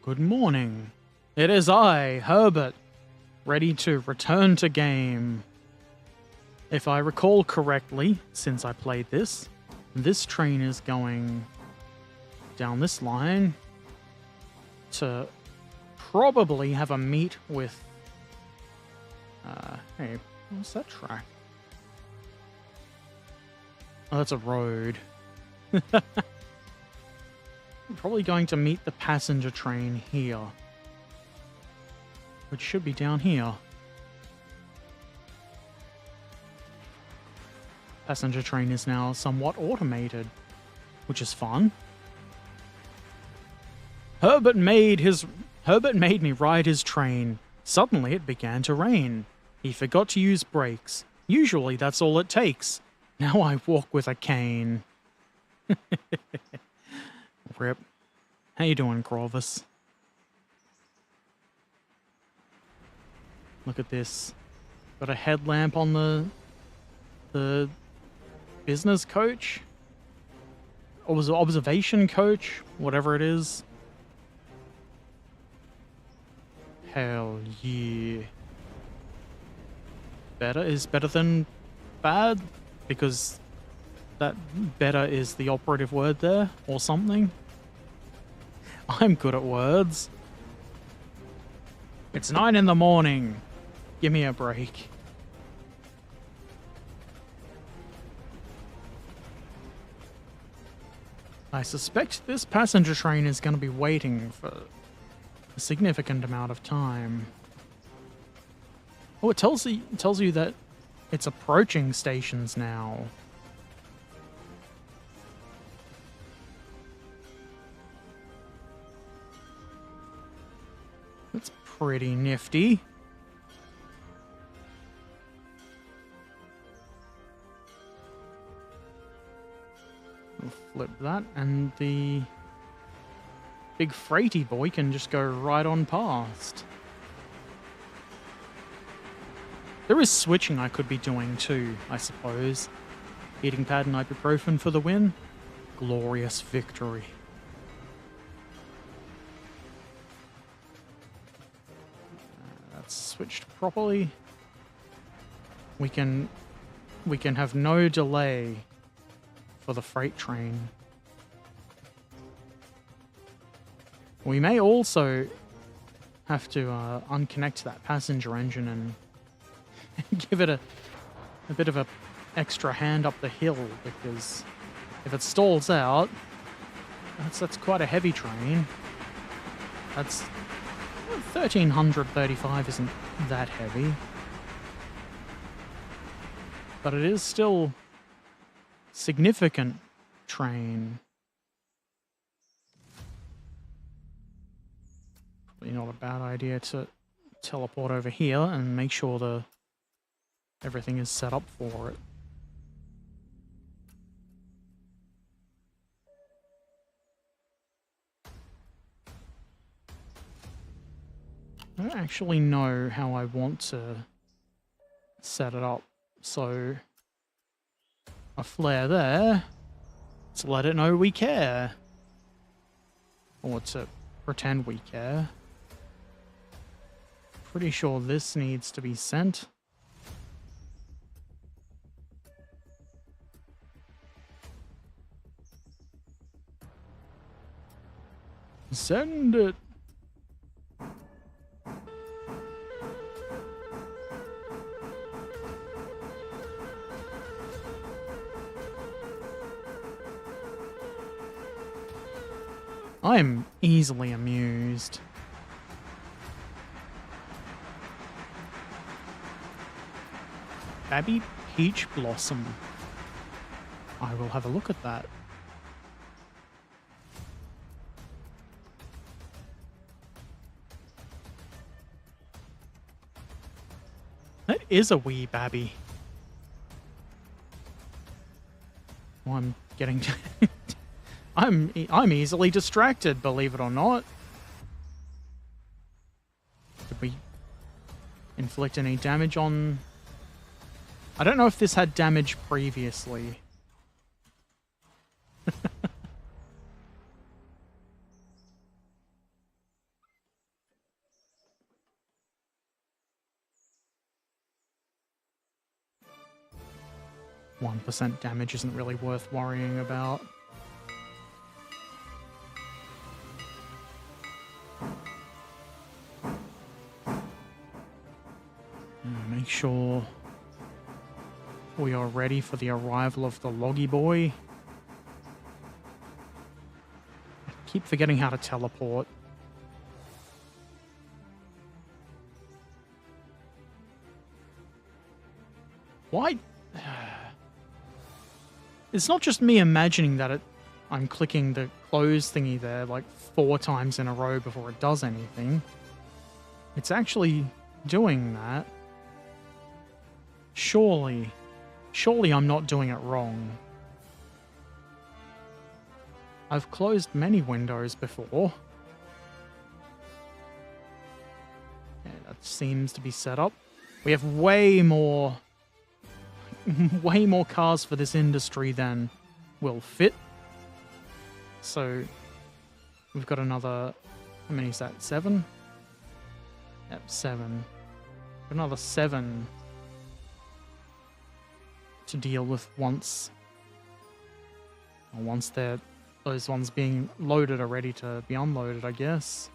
Good morning. It is I, Herbert, ready to return to game. If I recall correctly, since I played this train is going down this line to probably have a meet with... hey, what's that track? Oh, that's a road. I'm probably going to meet the passenger train here, which should be down here. Passenger train is now somewhat automated, which is fun. Herbert made me ride his train. Suddenly it began to rain. He forgot to use brakes. Usually that's all it takes. Now I walk with a cane. Rip. How you doing, Corvus? Look at this. Got a headlamp on the business coach? Or was it observation coach? Whatever it is. Hell yeah. Better is better than bad? Because that better is the operative word there, or something. I'm good at words. It's 9 in the morning. Give me a break. I suspect this passenger train is going to be waiting for a significant amount of time. Oh, it tells you that it's approaching stations now. That's pretty nifty. We'll flip that, and the big freighty boy can just go right on past. There is switching I could be doing too, I suppose. Heating pad and ibuprofen for the win. Glorious victory. That's switched properly. We can have no delay for the freight train. We may also have to unconnect that passenger engine and give it a bit of a extra hand up the hill, because if it stalls out, that's quite a heavy train. That's 1335 isn't that heavy, but it is still significant train. Probably not a bad idea to teleport over here and make sure everything is set up for it. I don't actually know how I want to set it up, so a flare there to let it know we care, or to pretend we care. Pretty sure this needs to be sent. Send it. I'm easily amused. Babby Peach Blossom. I will have a look at that. That is a wee babby. Well, I'm getting to... I'm easily distracted, believe it or not. Did we inflict any damage on... I don't know if this had damage previously. 1% damage isn't really worth worrying about. Make sure we are ready for the arrival of the Loggy Boy. I keep forgetting how to teleport. Why? It's not just me imagining that I'm clicking the close thingy there like 4 times in a row before it does anything. It's actually doing that. Surely I'm not doing it wrong. I've closed many windows before. Yeah, that seems to be set up. We have way more cars for this industry than will fit. So we've got another, how many is that? 7? Yep, 7. Another 7 to deal with once those ones being loaded are ready to be unloaded, I guess.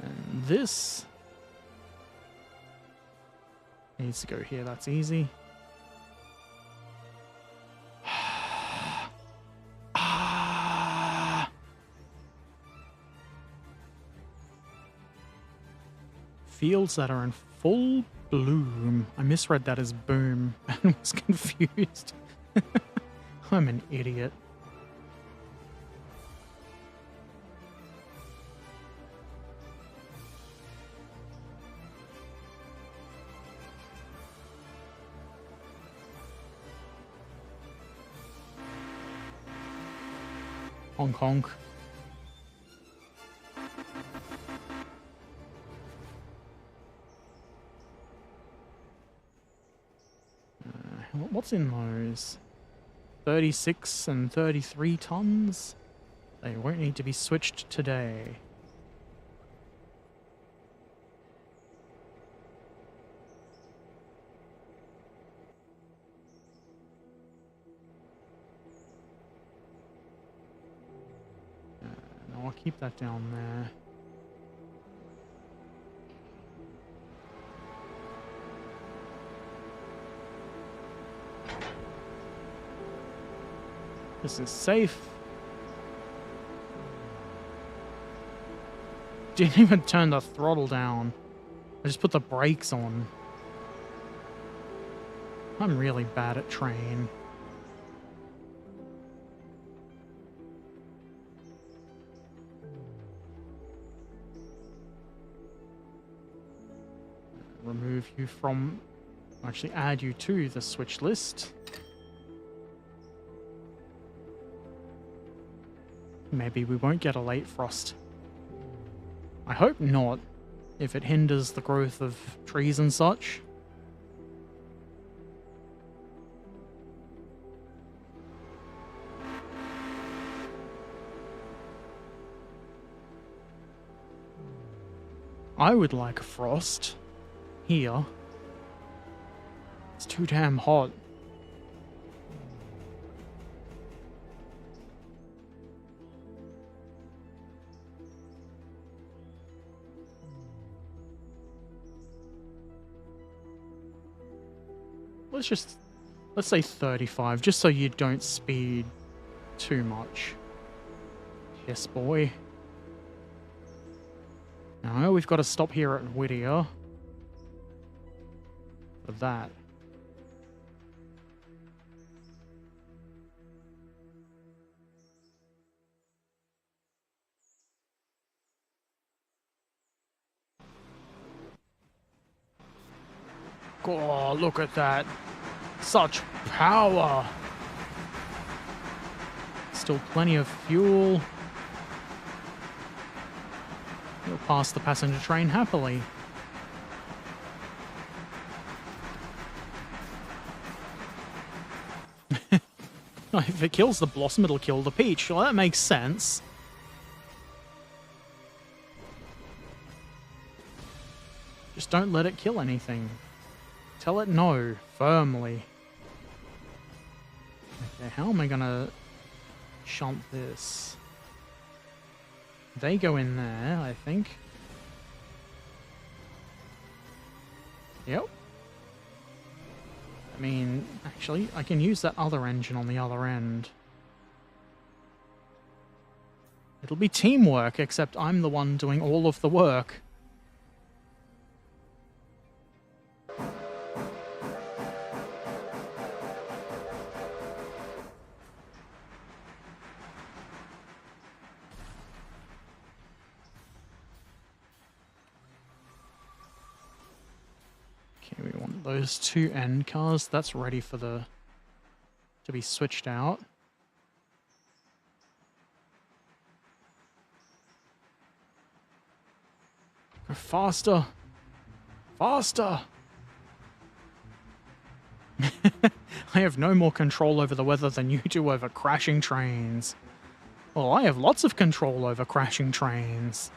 And this needs to go here, that's easy. Fields that are in full bloom. I misread that as boom and was confused. I'm an idiot. Honk honk. What's in those? 36 and 33 tons? They won't need to be switched today. No, I'll keep that down there. This is safe. Didn't even turn the throttle down. I just put the brakes on. I'm really bad at train. Remove you from... Actually add you to the switch list. Maybe we won't get a late frost. I hope not, if it hinders the growth of trees and such. I would like a frost here. It's too damn hot. Let's say 35, just so you don't speed too much. Yes, boy. Now, we've got to stop here at Whittier for that. Oh, look at that. Such power. Still plenty of fuel. You'll pass the passenger train happily. If it kills the blossom, it'll kill the peach. Well, that makes sense. Just don't let it kill anything. Tell it no, firmly. Okay, how am I gonna shunt this? They go in there, I think. Yep. I mean, actually, I can use that other engine on the other end. It'll be teamwork, except I'm the one doing all of the work. Okay, we want those two end cars. That's ready for to be switched out. Go faster! Faster! I have no more control over the weather than you do over crashing trains. Well, I have lots of control over crashing trains.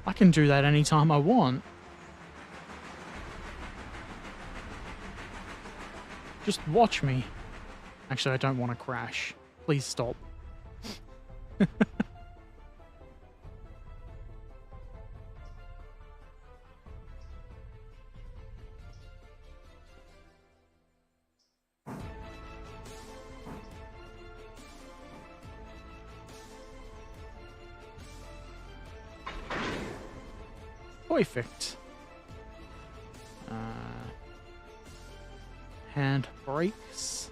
I can do that anytime I want. Just watch me. Actually, I don't want to crash. Please stop. Perfect. Hand brakes.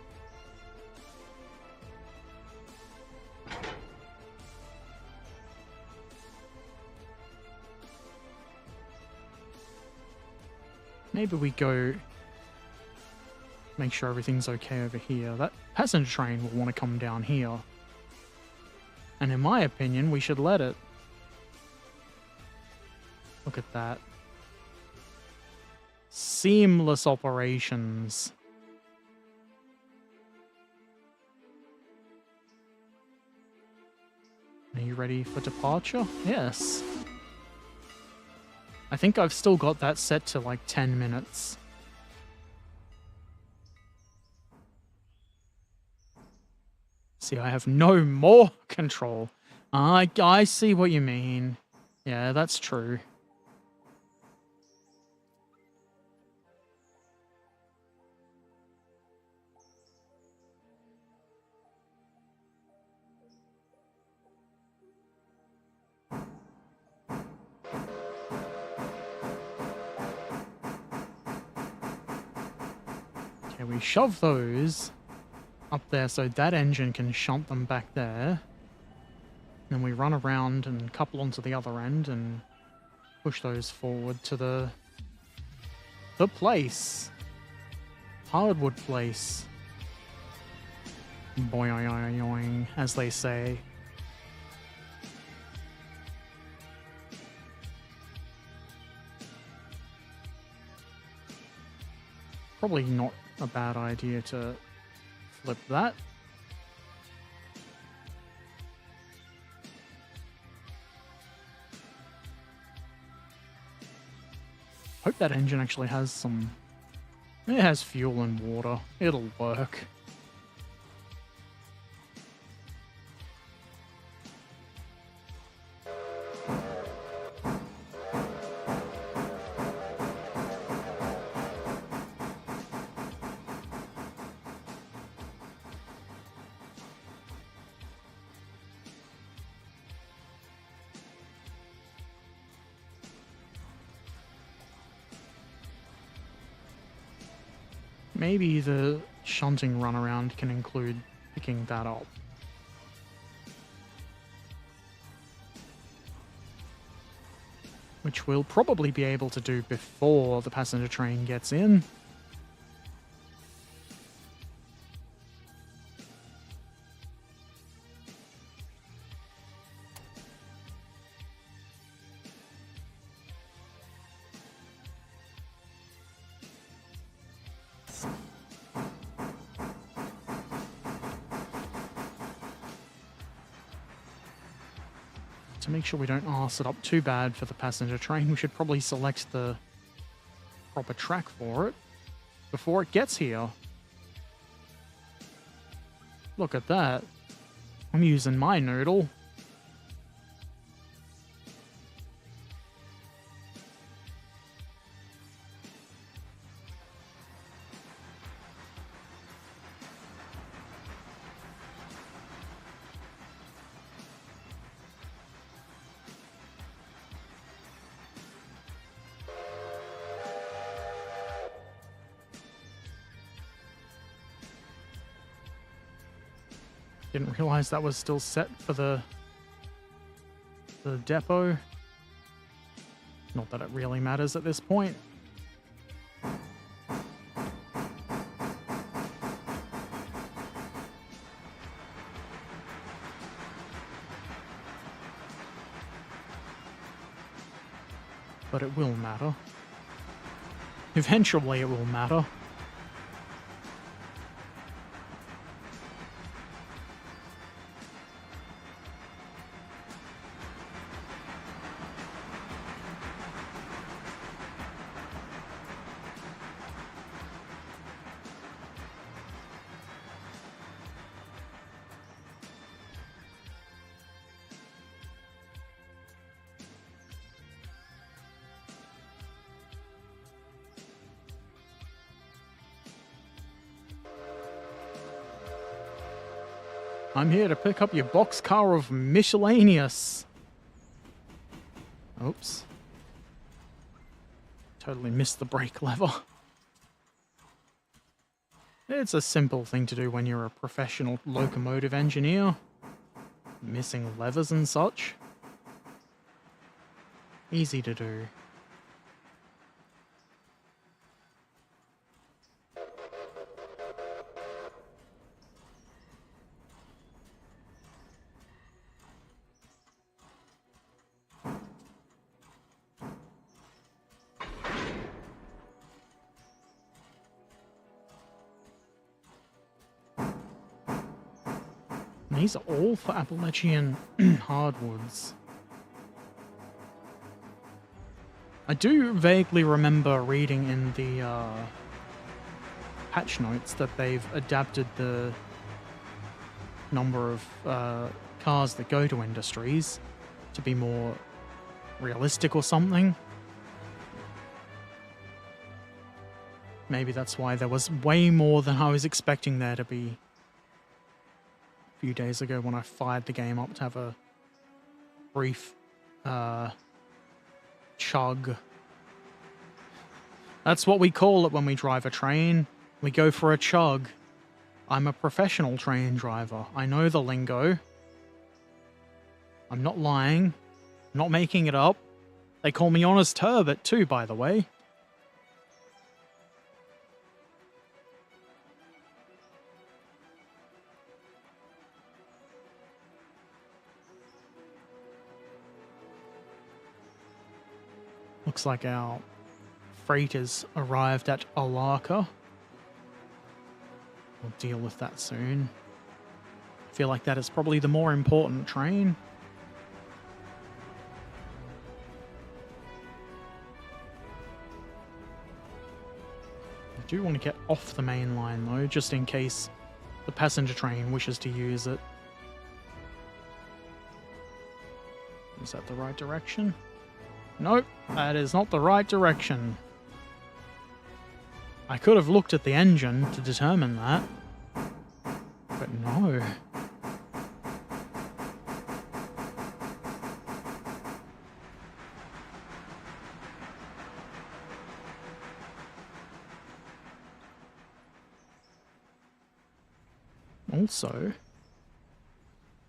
Maybe we go make sure everything's okay over here. That passenger train will want to come down here. And in my opinion, we should let it. Look at that. Seamless operations. Are you ready for departure? Yes. I think I've still got that set to like 10 minutes. See, I have no more control. I see what you mean. Yeah, that's true. Okay, we shove those up there so that engine can shunt them back there. Then we run around and couple onto the other end and push those forward to the place. Hardwood place. Boing, as they say. Probably not a bad idea to flip that. Hope that engine actually has some... It has fuel and water. It'll work. Maybe the shunting runaround can include picking that up. Which we'll probably be able to do before the passenger train gets in. To make sure we don't arse it up too bad for the passenger train, we should probably select the proper track for it before it gets here. Look at that. I'm using my noodle. Didn't realize that was still set for the depot. Not that it really matters at this point. But it will matter. Eventually it will matter. I'm here to pick up your boxcar of miscellaneous. Oops. Totally missed the brake lever. It's a simple thing to do when you're a professional locomotive engineer. Missing levers and such. Easy to do. These are all for Appalachian hardwoods. I do vaguely remember reading in the patch notes that they've adapted the number of cars that go to industries to be more realistic or something. Maybe that's why there was way more than I was expecting there to be. Few days ago when I fired the game up to have a brief chug. That's what we call it when we drive a train. We go for a chug. I'm a professional train driver. I know the lingo. I'm not lying. I'm not making it up. They call me Honest Herbert too, by the way. Looks like our freight has arrived at Alaka. We'll deal with that soon. I feel like that is probably the more important train. I do want to get off the main line though, just in case the passenger train wishes to use it. Is that the right direction? Nope, that is not the right direction. I could have looked at the engine to determine that, but no. Also,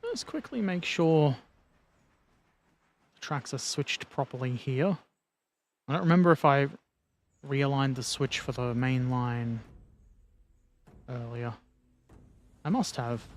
let's quickly make sure tracks are switched properly here. I don't remember if I realigned the switch for the main line earlier. I must have.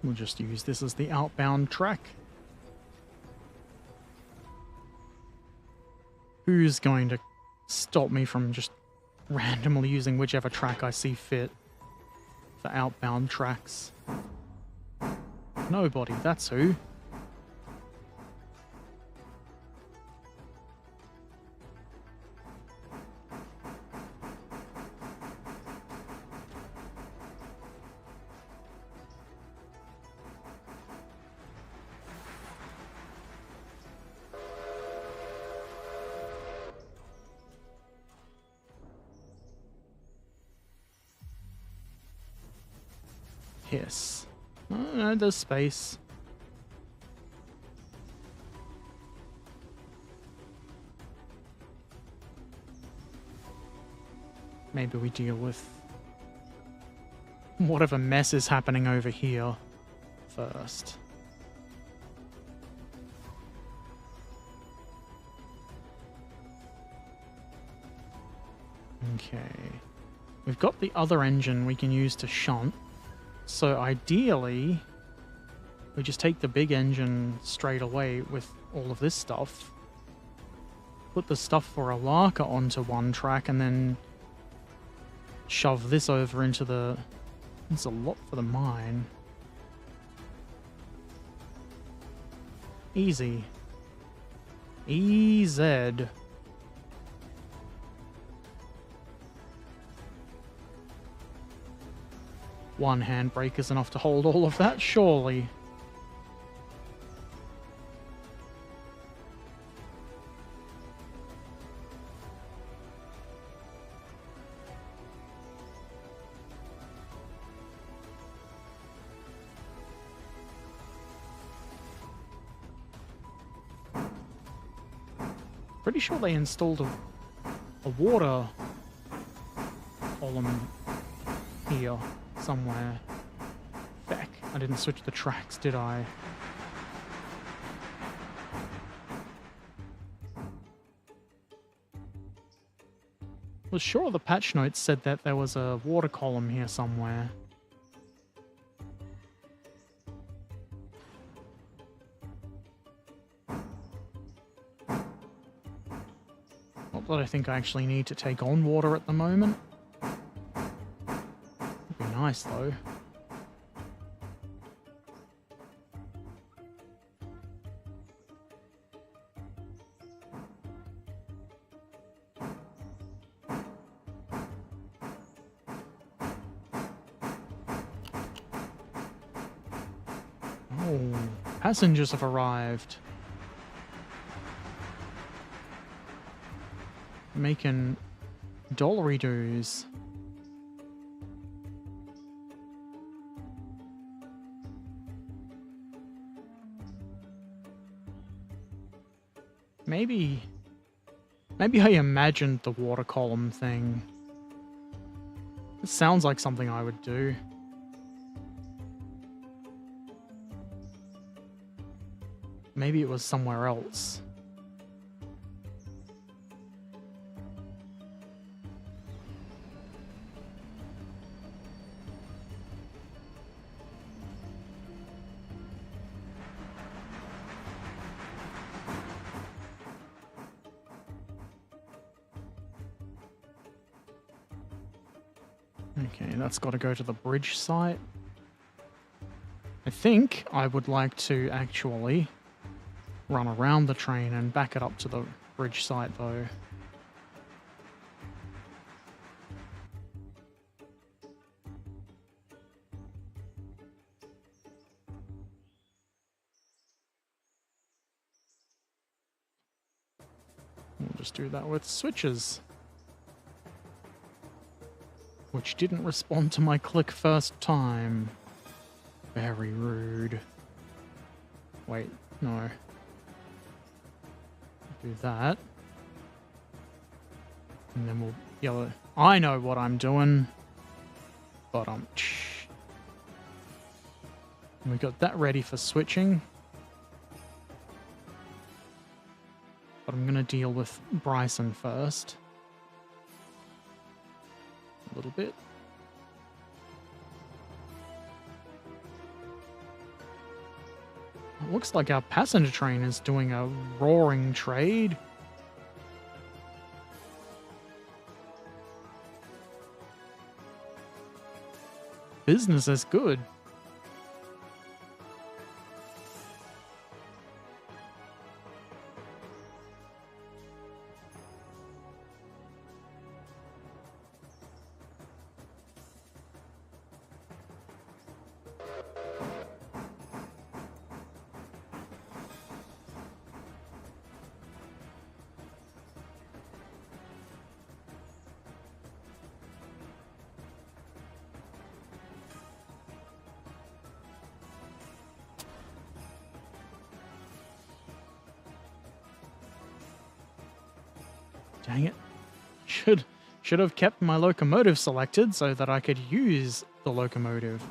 We'll just use this as the outbound track. Who's going to stop me from just randomly using whichever track I see fit for outbound tracks? Nobody, that's who. Yes. Oh, no, there's space. Maybe we deal with whatever mess is happening over here first. Okay. We've got the other engine we can use to shunt. So ideally, we just take the big engine straight away with all of this stuff. Put the stuff for a Larka onto one track and then shove this over into the... It's a lot for the mine. Easy. EZ. One handbrake is enough to hold all of that, surely. Pretty sure they installed a water column here somewhere. Feck, I didn't switch the tracks, did I? Was sure the patch notes said that there was a water column here somewhere. Not that I think I actually need to take on water at the moment. Would be nice though. Oh, passengers have arrived. Making dollary dues. Maybe I imagined the water column thing. It sounds like something I would do. Maybe it was somewhere else. Okay, that's got to go to the bridge site. I think I would like to actually run around the train and back it up to the bridge site, though. We'll just do that with switches. Which didn't respond to my click first time. Very rude. Wait, no. Do that. And then we'll yell, I know what I'm doing. But we got that ready for switching. But I'm gonna deal with Bryson first. A little bit. Looks like our passenger train is doing a roaring trade. Business is good. Dang it. Should have kept my locomotive selected so that I could use the locomotive.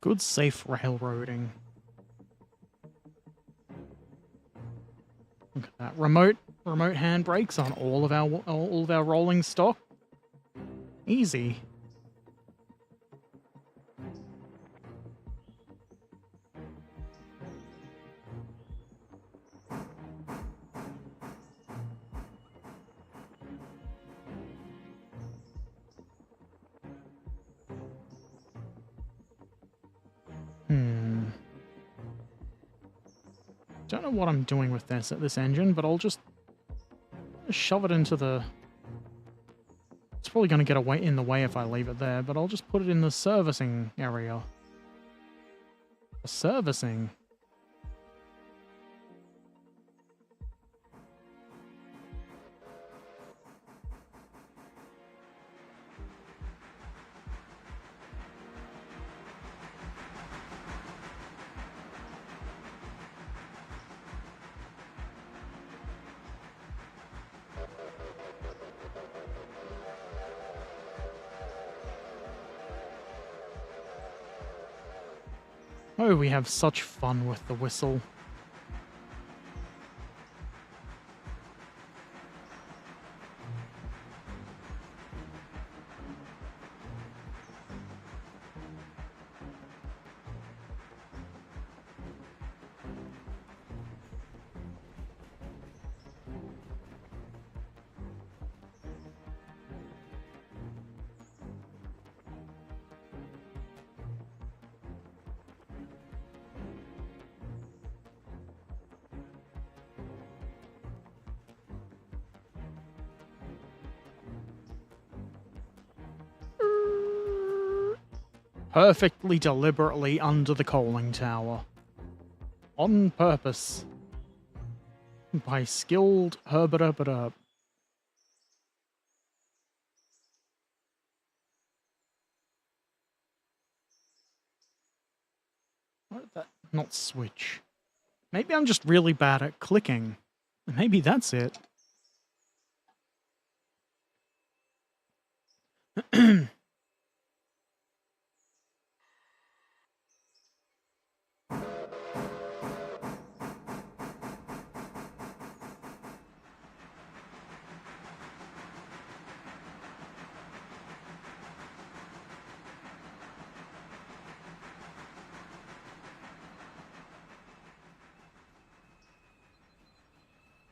Good safe railroading. Look at that. Remote handbrakes on all of our rolling stock. Easy. Don't know what I'm doing with this engine, but I'll just shove it into the... It's probably going to get in the way if I leave it there, but I'll just put it in the servicing area. The servicing? Oh, we have such fun with the whistle. Perfectly deliberately under the coaling tower. On purpose. By skilled Herbert Erpaderp. Why did that not switch? Maybe I'm just really bad at clicking. Maybe that's it.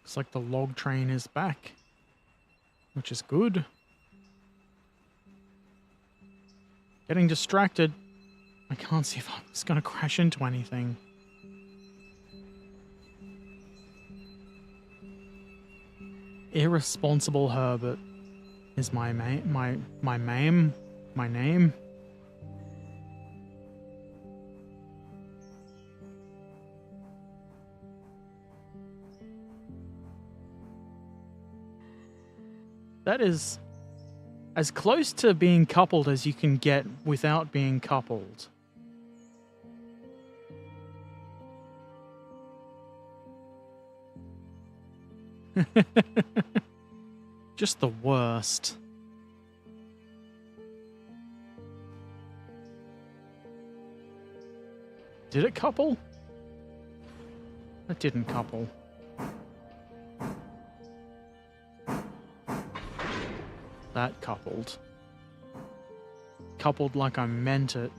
Looks like the log train is back, which is good. Getting distracted. I can't see if I'm just going to crash into anything. Irresponsible Herbert is my name. That is as close to being coupled as you can get without being coupled. Just the worst. Did it couple? It didn't couple. That coupled. Coupled like I meant it.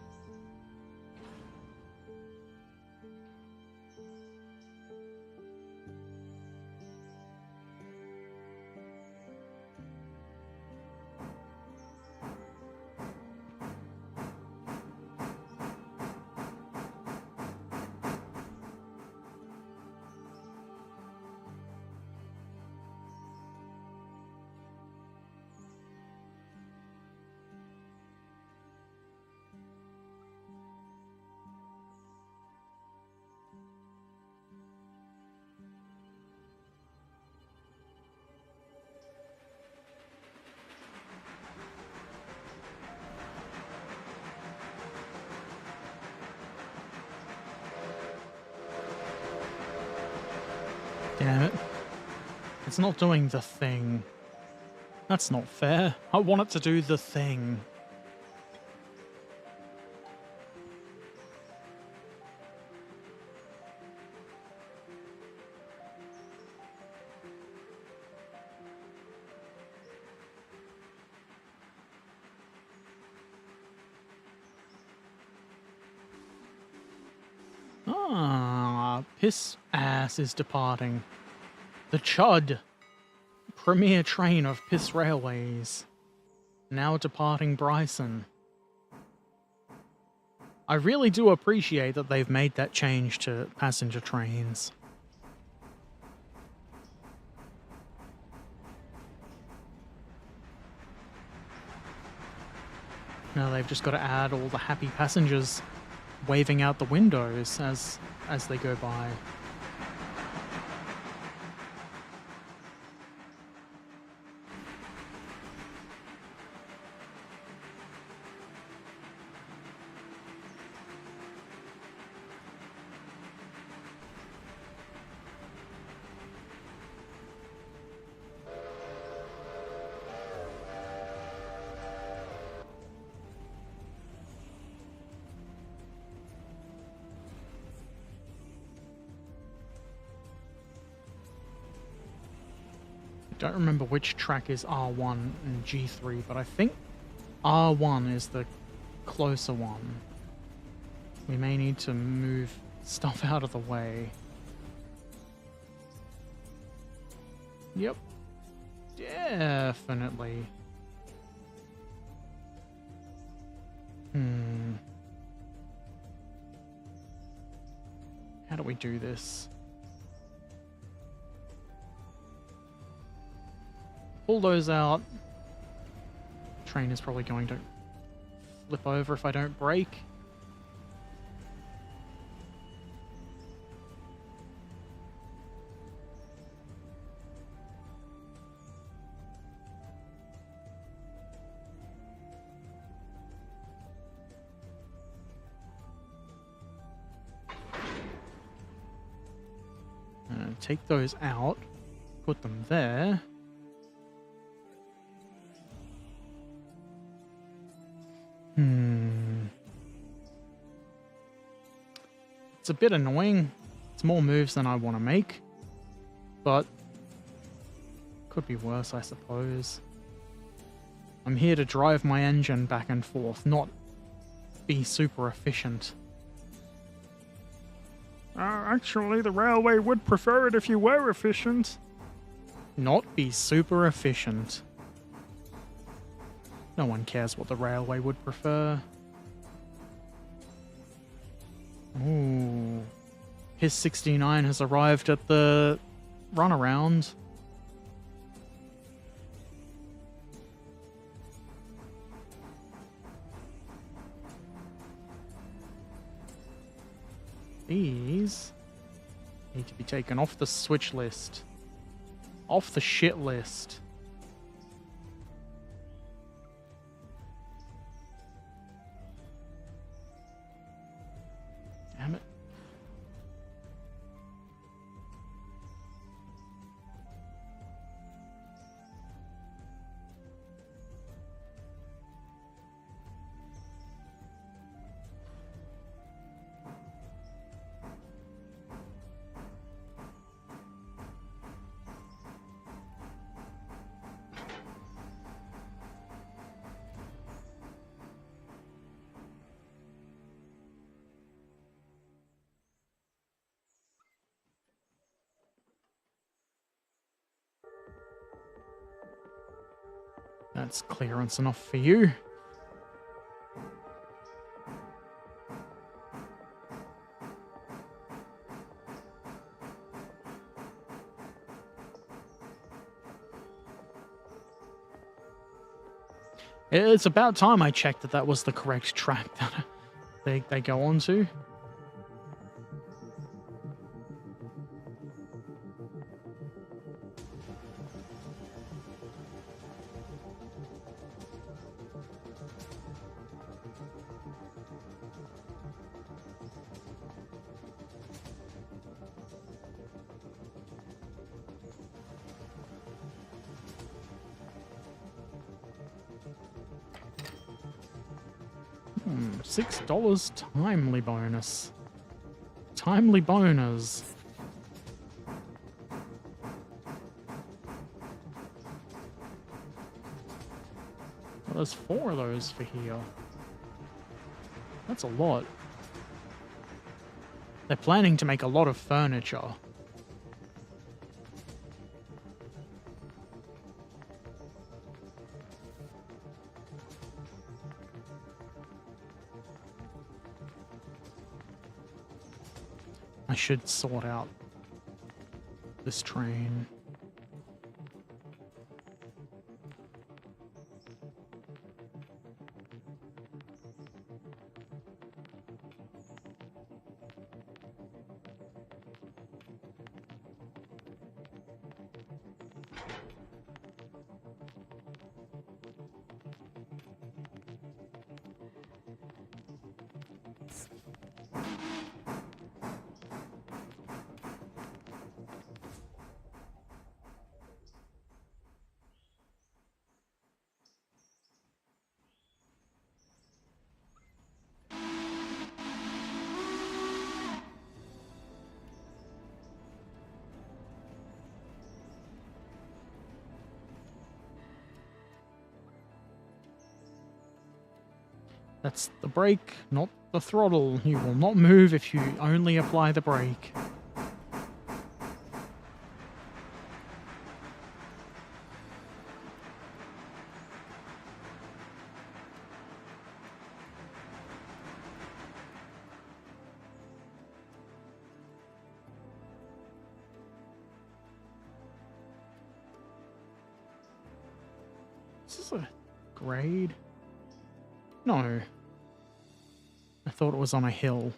Damn it. It's not doing the thing. That's not fair. I want it to do the thing. Piss ass is departing. The Chud, premier train of Piss Railways, now departing Bryson. I really do appreciate that they've made that change to passenger trains. Now they've just got to add all the happy passengers waving out the windows as they go by. Don't remember which track is R1 and G3, but I think R1 is the closer one. We may need to move stuff out of the way. Yep. Definitely. How do we do this? Pull those out. Train is probably going to flip over if I don't brake. Take those out, put them there. It's a bit annoying. It's more moves than I want to make, but could be worse, I suppose. I'm here to drive my engine back and forth, not be super efficient. Actually, the railway would prefer it if you were efficient. Not be super efficient. No one cares what the railway would prefer. Ooh. His 69 has arrived at the runaround. These need to be taken off the switch list. Off the shit list. That's clearance enough for you. It's about time I checked that that was the correct track that they go on to. $6 timely bonus. Timely bonus. Well, there's 4 of those for here. That's a lot. They're planning to make a lot of furniture. I should sort out this train. That's the brake, not the throttle. You will not move if you only apply the brake. Is this a grade? No. I thought it was on a hill.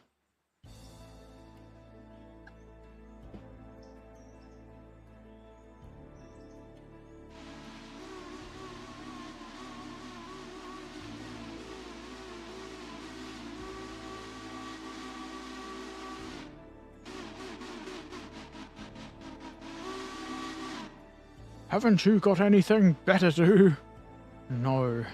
Haven't you got anything better to do? No.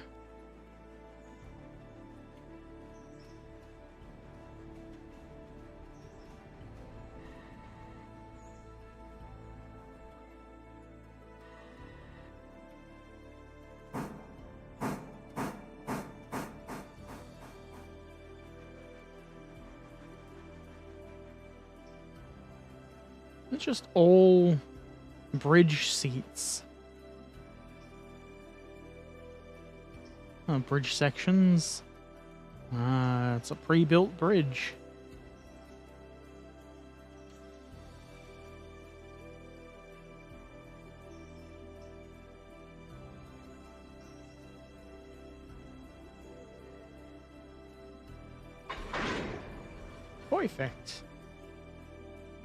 It's just all bridge seats. Oh, bridge sections. It's a pre-built bridge. Perfect.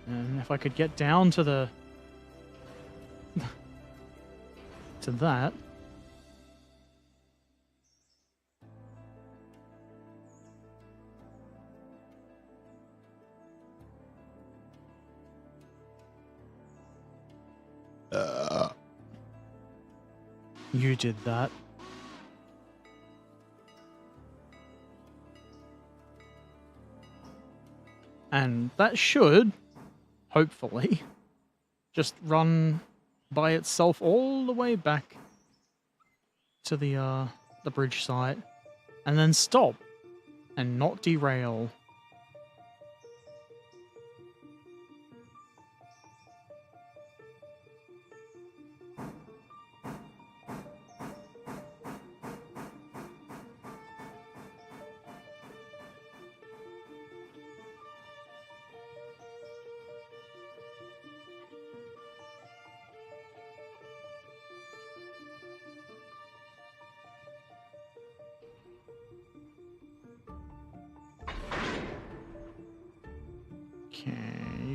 And if I could get down to the... to that... You did that. And that should, hopefully, just run by itself all the way back to the bridge site, and then stop and not derail.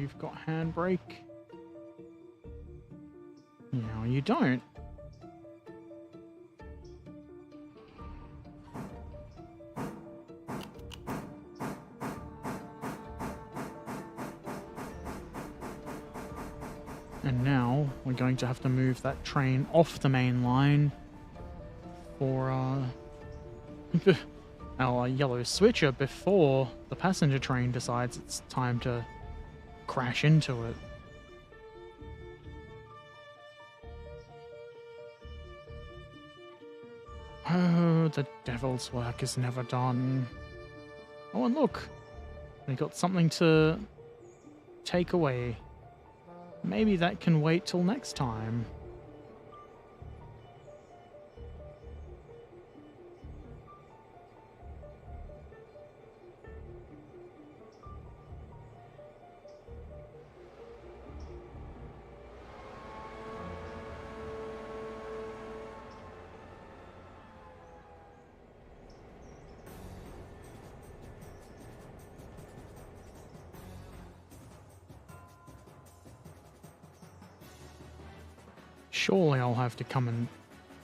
you've got handbrake. No, you don't. And now we're going to have to move that train off the main line for our yellow switcher before the passenger train decides it's time to crash into it. Oh, the devil's work is never done. Oh, and look, we got something to take away. Maybe that can wait till next time. Surely I'll have to come and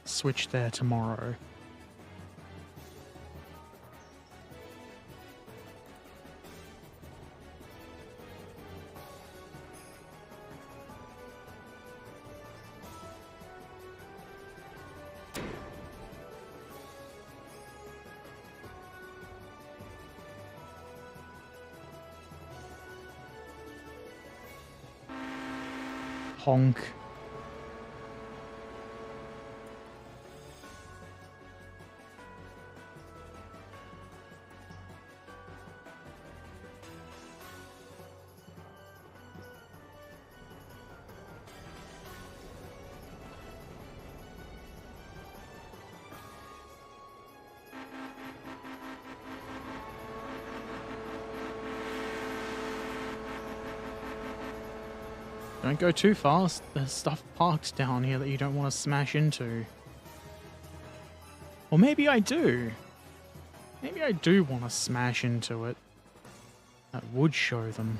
switch there tomorrow. Honk. Don't go too fast. There's stuff parked down here that you don't want to smash into. Or maybe I do. Maybe I do want to smash into it. That would show them.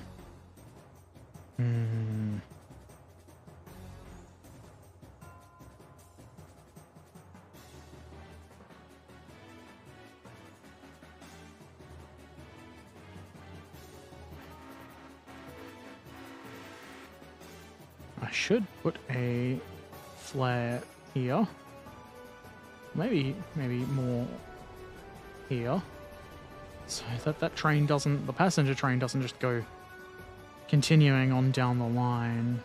I should put a flare here. Maybe more here. So that that train doesn't, the passenger train doesn't just go continuing on down the line.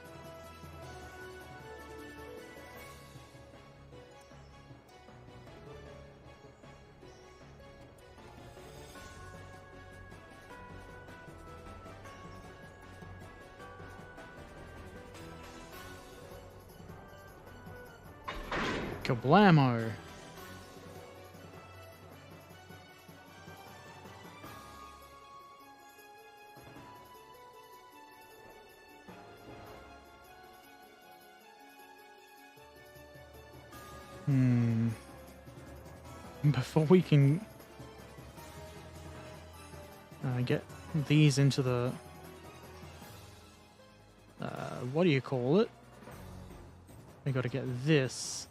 Kablamo! Before we can get these into the what do you call it? We got to get this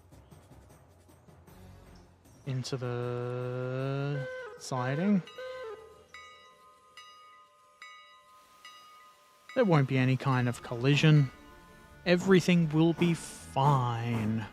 into the siding. There won't be any kind of collision. Everything will be fine.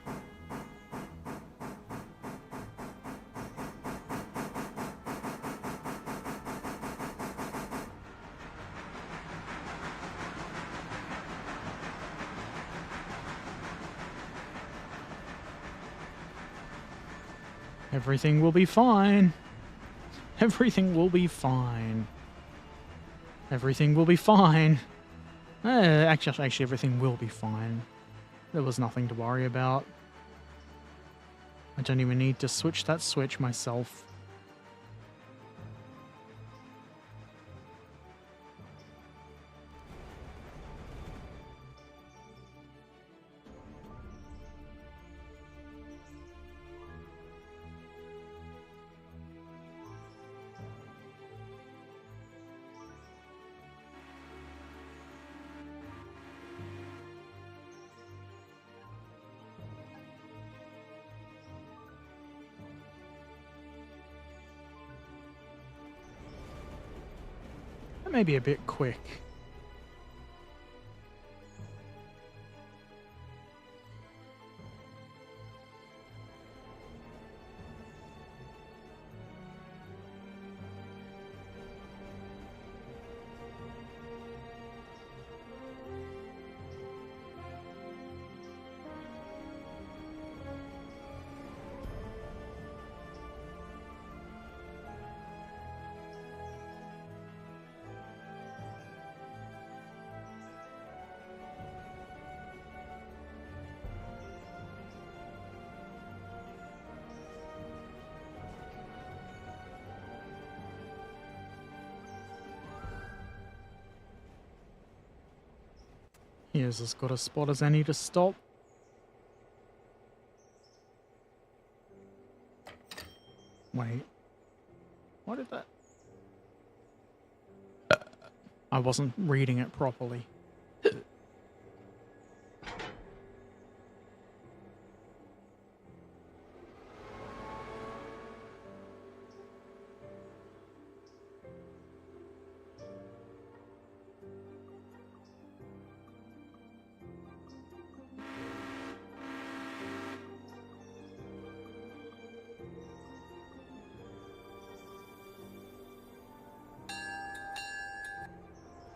Everything will be fine. Everything will be fine. Everything will be fine. Actually, everything will be fine. There was nothing to worry about. I don't even need to switch that switch myself. That may be a bit quick. He is as good a spot as any to stop. Wait. What did that... I wasn't reading it properly.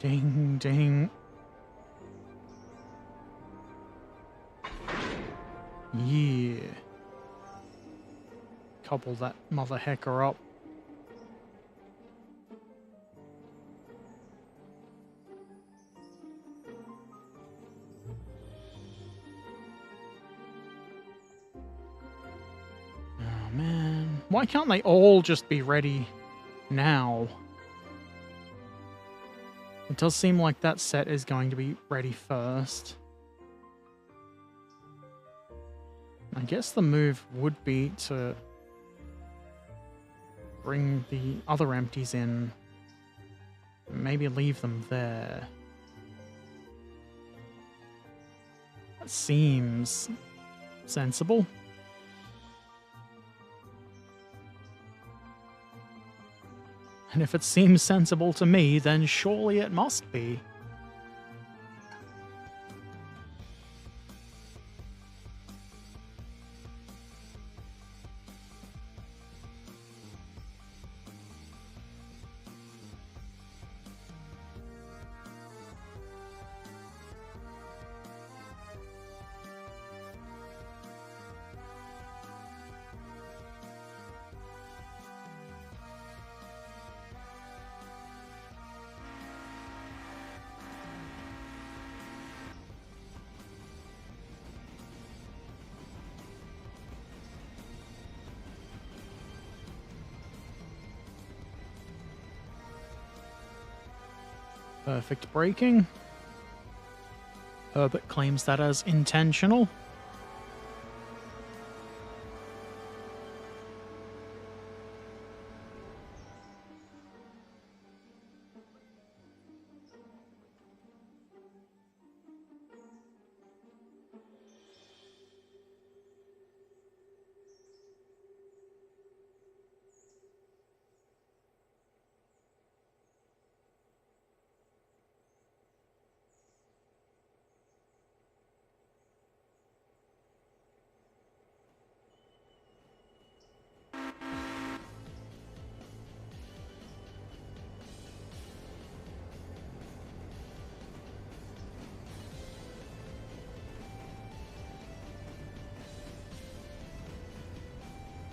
Ding, ding. Yeah. Couple that mother hecker up. Oh, man. Why can't they all just be ready now? It does seem like that set is going to be ready first. I guess the move would be to bring the other empties in. Maybe leave them there. That seems sensible. And if it seems sensible to me, then surely it must be. Perfect braking. Herbert claims that as intentional.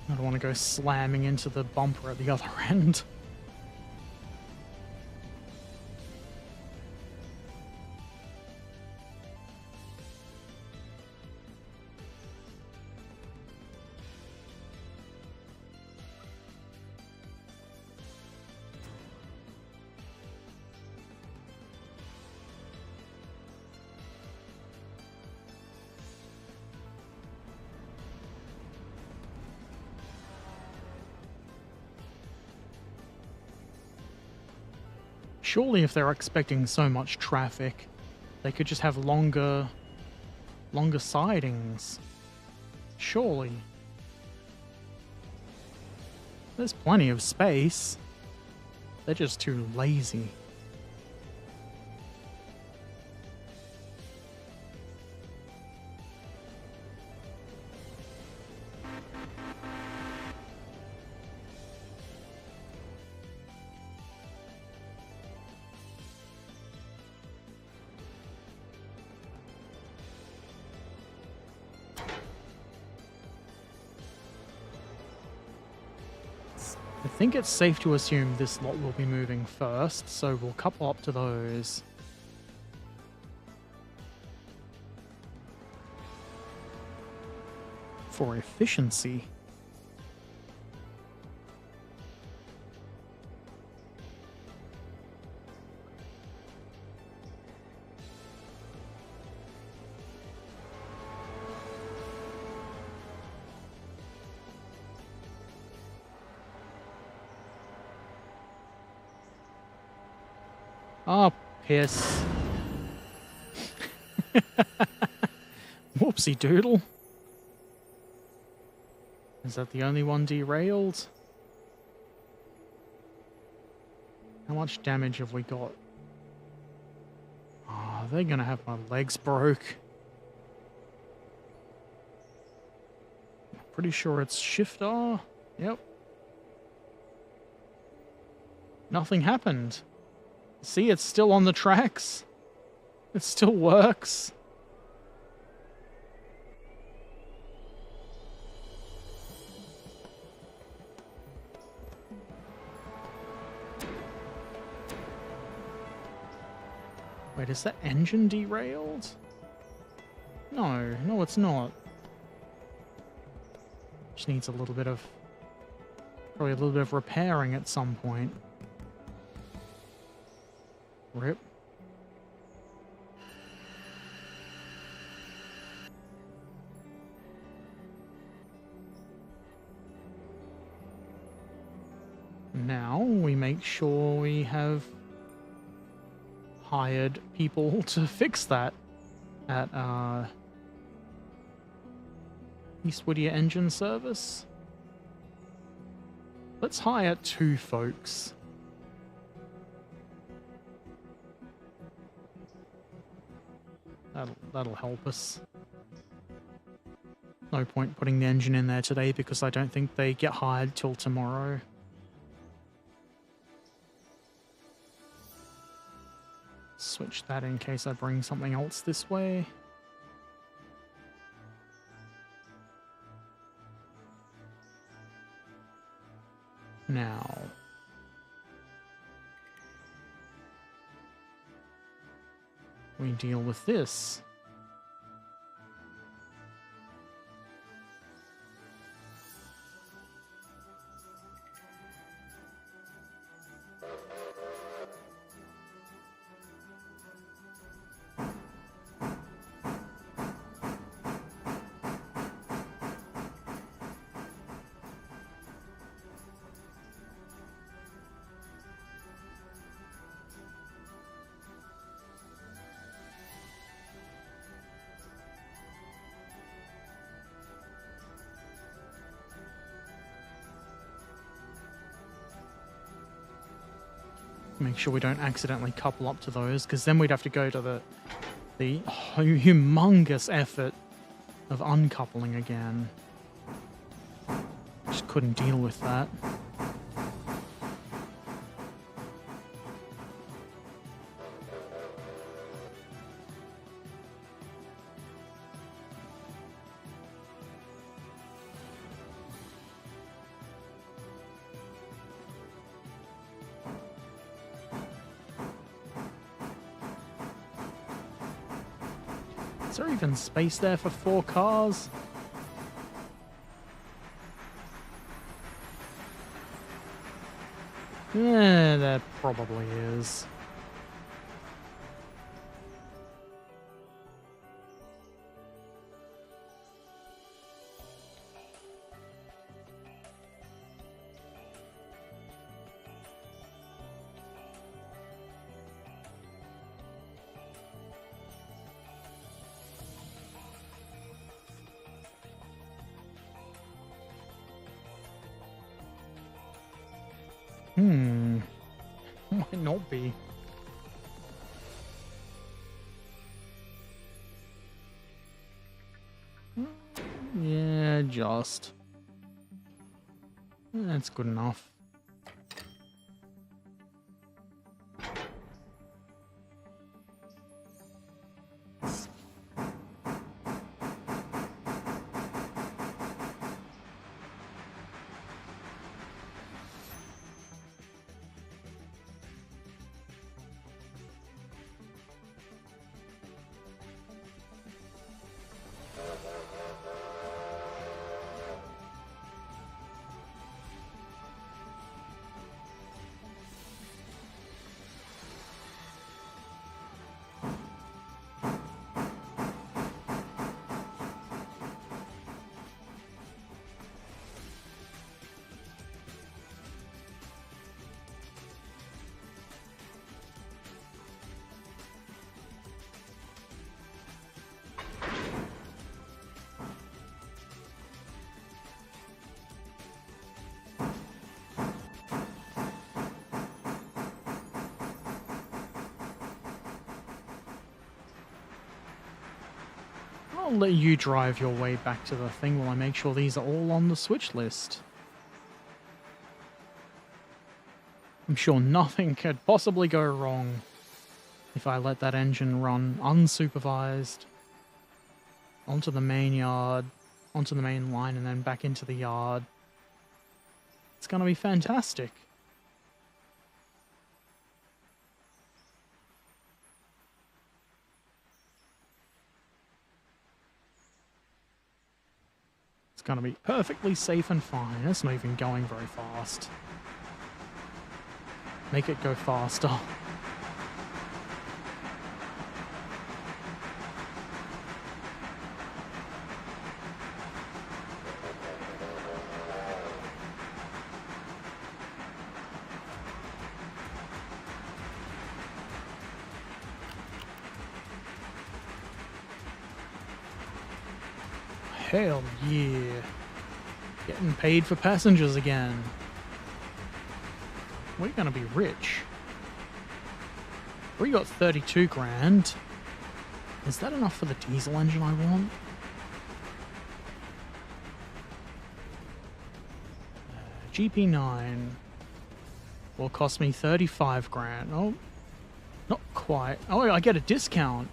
I don't want to go slamming into the bumper at the other end. Surely if they're expecting so much traffic, they could just have longer sidings. Surely. There's plenty of space. They're just too lazy. I think it's safe to assume this lot will be moving first, so we'll couple up to those. For efficiency. Oh, piss. Whoopsie doodle. Is that the only one derailed? How much damage have we got? Oh, they're gonna have my legs broke. Pretty sure it's Shift R. Yep. Nothing happened. See, it's still on the tracks. It still works. Wait, is that engine derailed? No, no it's not. Just needs a little bit of... probably a little bit of repairing at some point. Rip. Now we make sure we have hired people to fix that at East Whittier Engine Service. Let's hire 2 folks. That'll help us. No point putting the engine in there today because I don't think they get hired till tomorrow. Switch that in case I bring something else this way. Now... we deal with this. Make sure we don't accidentally couple up to those, because then we'd have to go to the humongous effort of uncoupling again. Just couldn't deal with that. Is there even space there for 4 cars? Yeah, there probably is. Might not be. Yeah, just. That's good enough. I'll let you drive your way back to the thing while I make sure these are all on the switch list. I'm sure nothing could possibly go wrong if I let that engine run unsupervised onto the main yard, onto the main line, and then back into the yard. It's going to be fantastic. It's going to be perfectly safe and fine. It's not even going very fast. Make it go faster. Hell yeah. Getting paid for passengers again. We're gonna be rich. We got 32 grand. Is that enough for the diesel engine I want? GP9 will cost me 35 grand. Oh, not quite. Oh, I get a discount.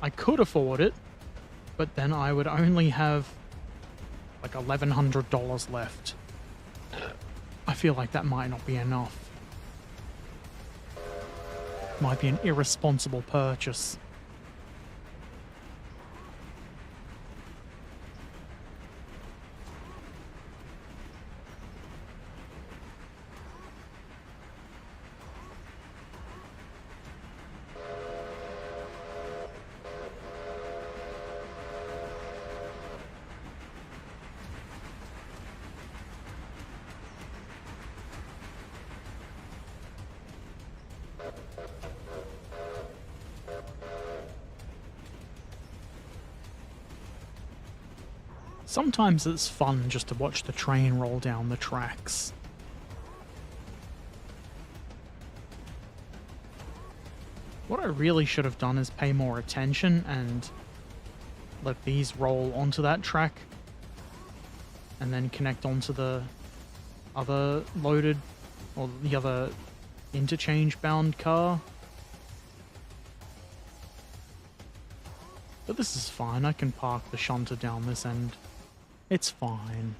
I could afford it, but then I would only have like $1,100 left. I feel like that might not be enough. Might be an irresponsible purchase. Sometimes it's fun just to watch the train roll down the tracks. What I really should have done is pay more attention and let these roll onto that track and then connect onto the other loaded or the other interchange bound car. But this is fine, I can park the shunter down this end. It's fine.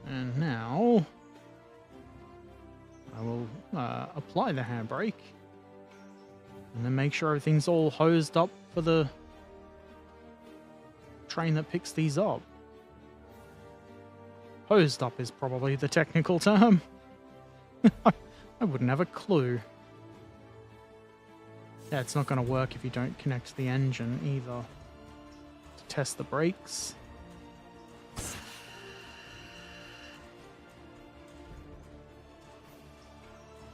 And now I will apply the handbrake and then make sure everything's all hosed up for the train that picks these up. Hosed up is probably the technical term. I wouldn't have a clue. Yeah, it's not going to work if you don't connect the engine either. To test the brakes.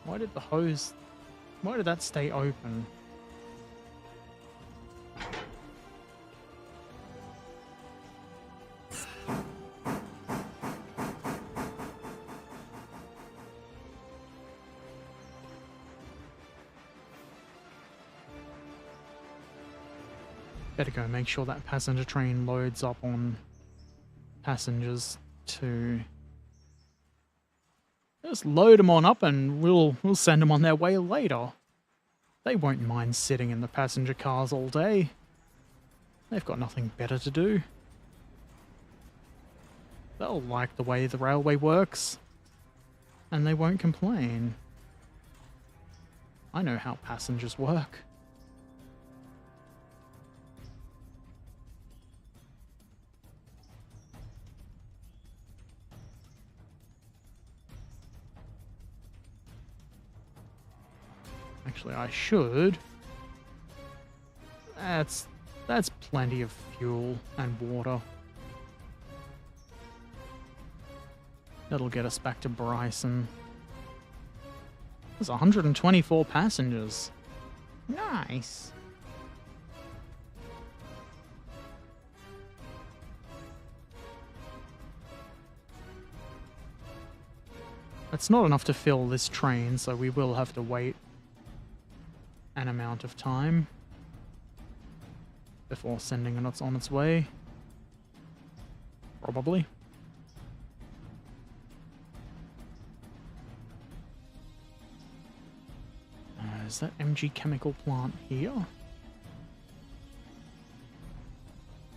Why did the hose... Why did that stay open? Better go make sure that passenger train loads up on passengers too. Just load them on up and we'll send them on their way later. They won't mind sitting in the passenger cars all day. They've got nothing better to do. They'll like the way the railway works, and they won't complain. I know how passengers work. Actually, I should. That's plenty of fuel and water. That'll get us back to Bryson. There's 124 passengers. Nice. That's not enough to fill this train, so we will have to wait an amount of time before sending it on its way. Probably. Is that MG chemical plant here?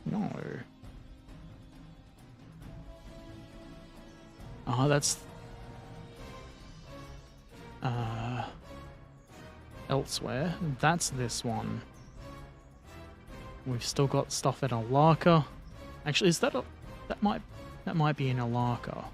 No. Oh, that's elsewhere. That's this one. We've still got stuff at Alaka. Actually, is that that might be in Alaka.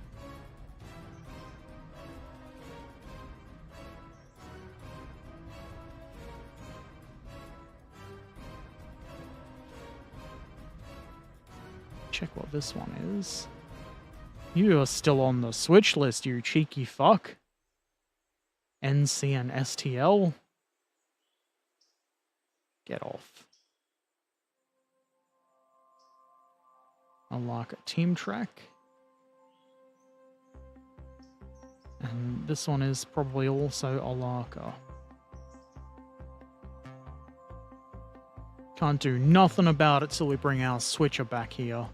Check what this one is. You are still on the switch list, you cheeky fuck. NC and STL. Get off. Unlock a team track. And this one is probably also Alaka. Can't do nothing about it till we bring our switcher back here.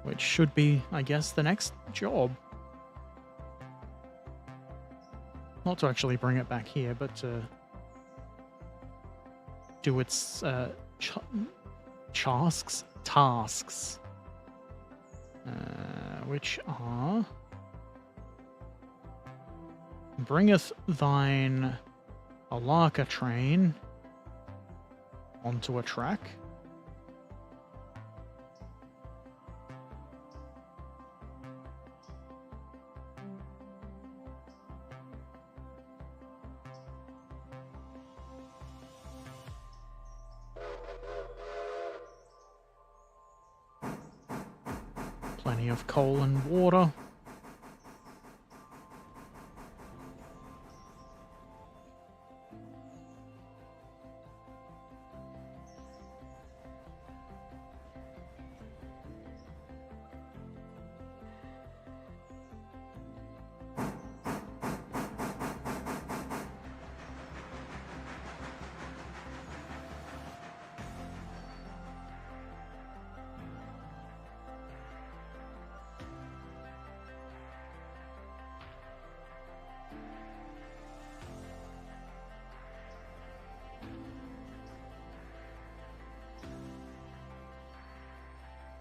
Which should be, I guess, the next job. Not to actually bring it back here, but to do its tasks, which are: bringeth thine Alaka train onto a track. Plenty of coal and water.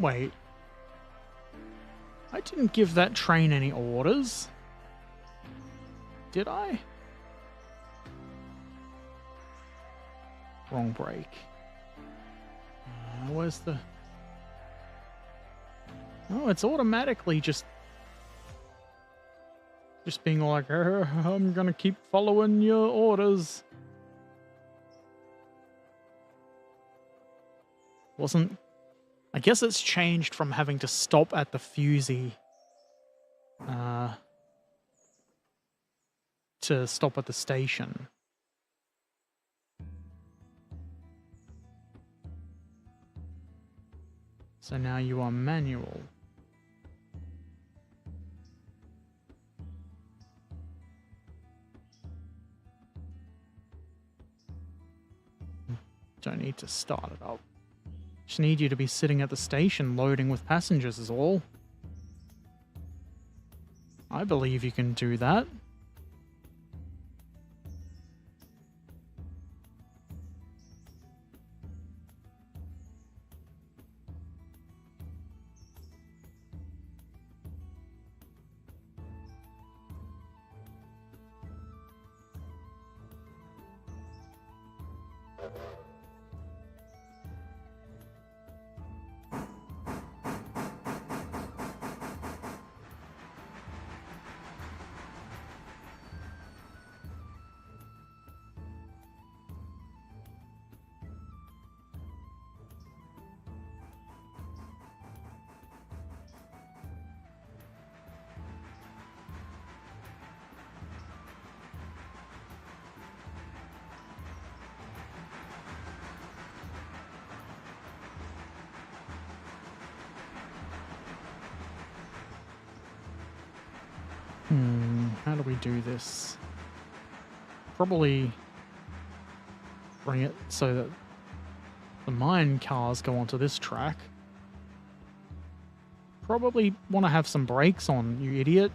Wait. I didn't give that train any orders. Did I? Wrong brake. Where's the... Oh, it's automatically just being like, I'm gonna keep following your orders. Wasn't... I guess it's changed from having to stop at the fusee to stop at the station. So now you are manual. Don't need to start it up. Just need you to be sitting at the station loading with passengers is all. I believe you can do that. How do we do this? Probably bring it so that the mine cars go onto this track. Probably want to have some brakes on, you idiot.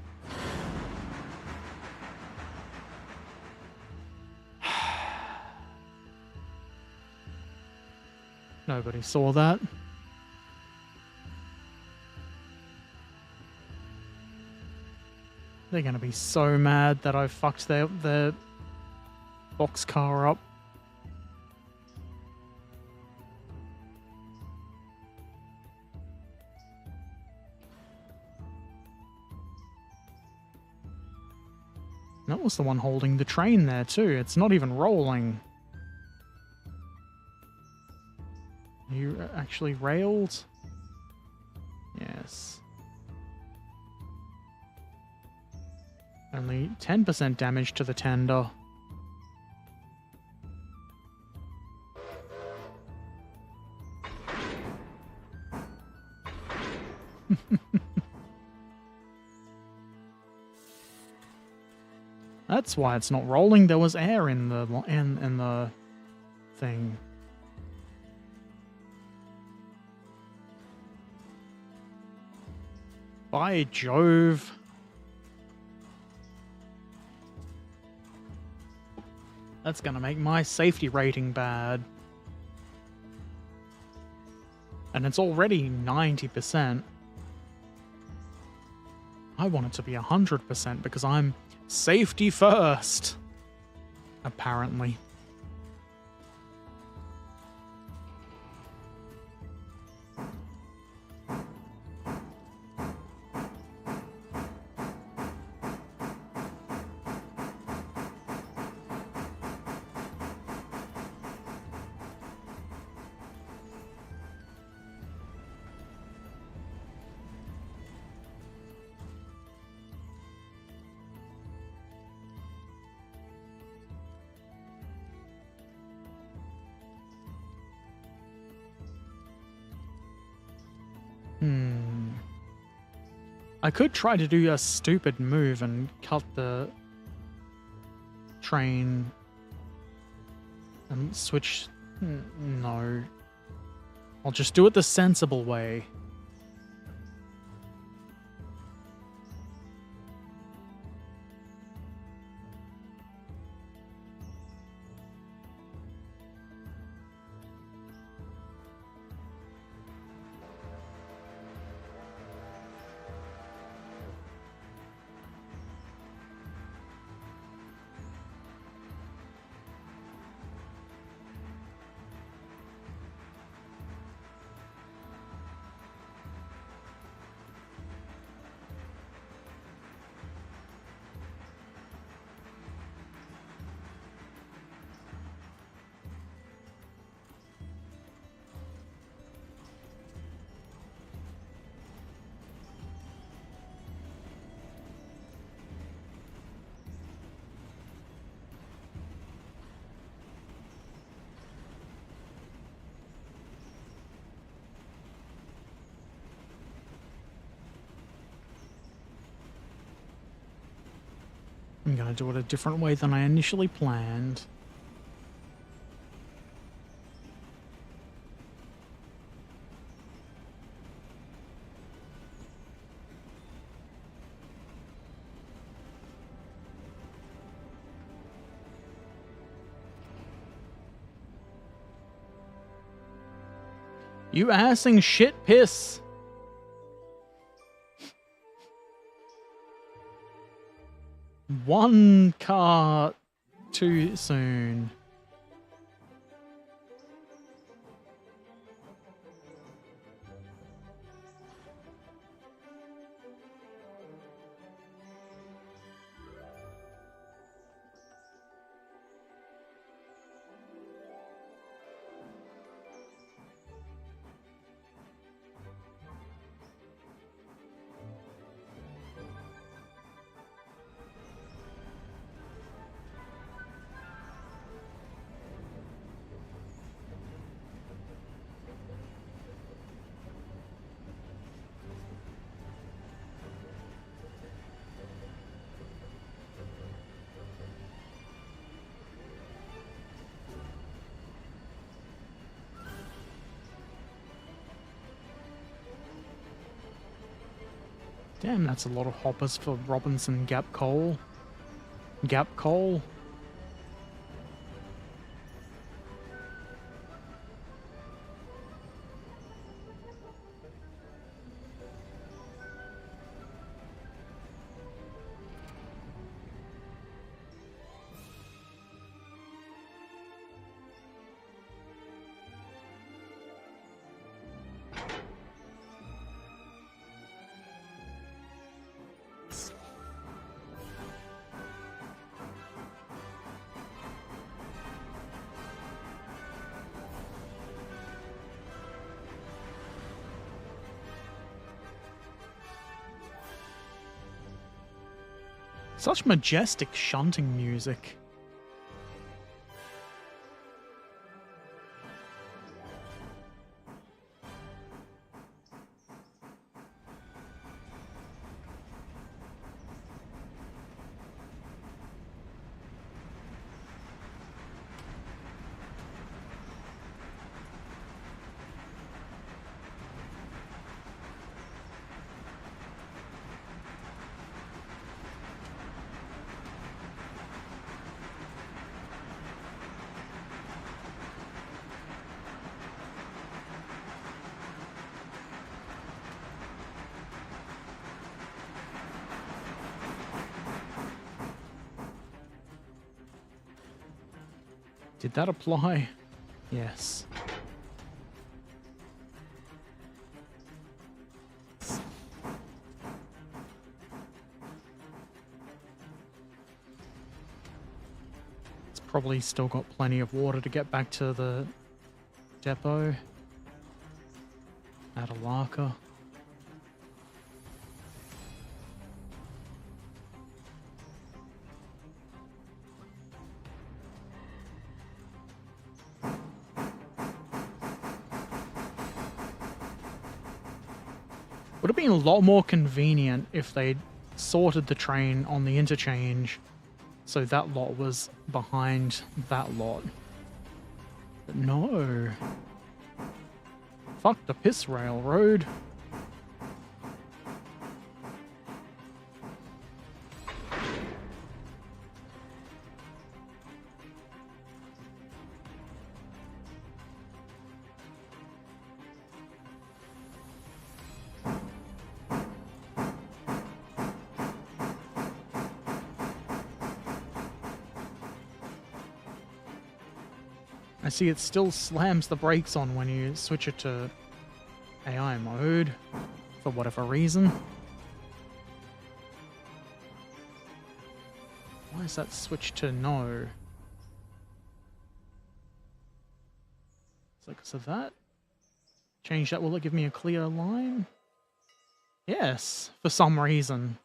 Nobody saw that. They're going to be so mad that I fucked their boxcar up. That was the one holding the train there too. It's not even rolling. You actually railed? Yes. Only 10% damage to the tender. That's why it's not rolling. There was air in the thing. By Jove. That's gonna make my safety rating bad. And it's already 90%. I want it to be 100% because I'm safety first. Apparently. I could try to do a stupid move and cut the train and switch. No. I'll just do it the sensible way. I'm gonna do it a different way than I initially planned. You assing shit piss. One car too soon. Damn, that's a lot of hoppers for Robinson Gap Coal. Gap Coal. Such majestic shunting music. Did that apply? Yes. It's probably still got plenty of water to get back to the depot. Atalaka. Would have been a lot more convenient if they'd sorted the train on the interchange so that lot was behind that lot. But no. Fuck the piss railroad. I see it still slams the brakes on when you switch it to AI mode, for whatever reason. Why is that switched to no? Is that because of that? Change that, will it give me a clear line? Yes, for some reason.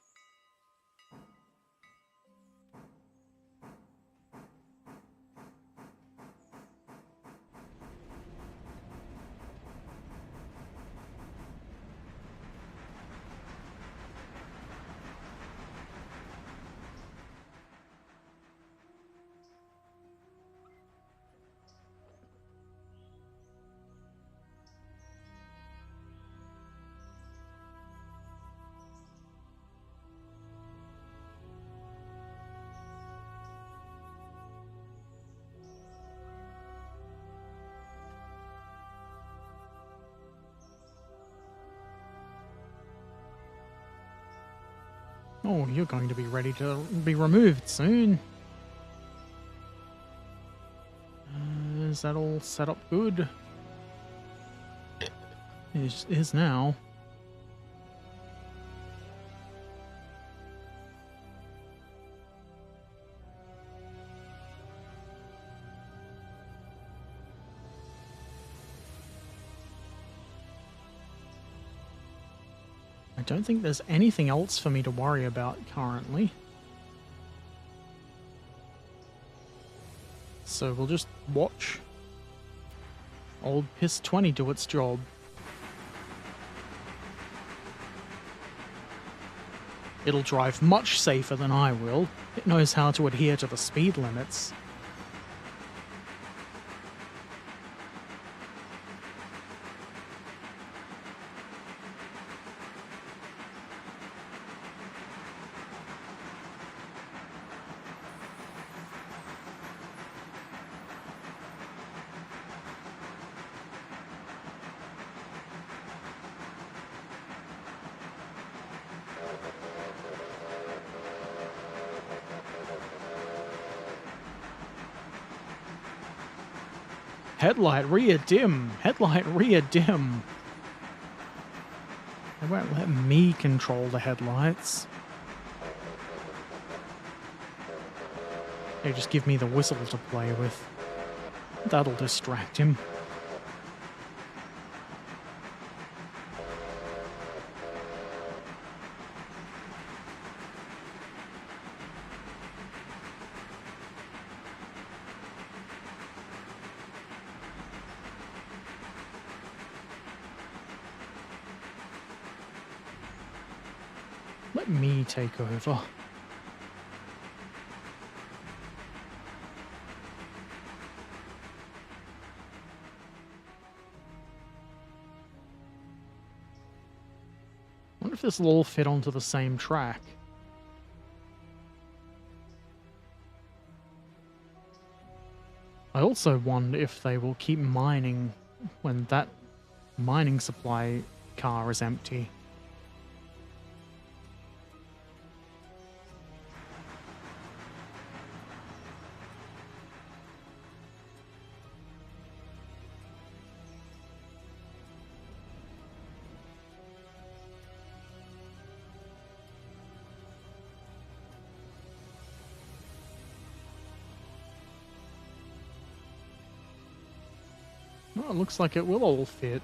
Oh, you're going to be ready to be removed soon. Is that all set up good? It is now. I don't think there's anything else for me to worry about currently. So we'll just watch old Piss 20 do its job. It'll drive much safer than I will. It knows how to adhere to the speed limits. Headlight rear dim. Headlight rear dim. They won't let me control the headlights. They just give me the whistle to play with. That'll distract him. Let me take over. I wonder if this will all fit onto the same track. I also wonder if they will keep mining when that mining supply car is empty. Well, it looks like it will all fit.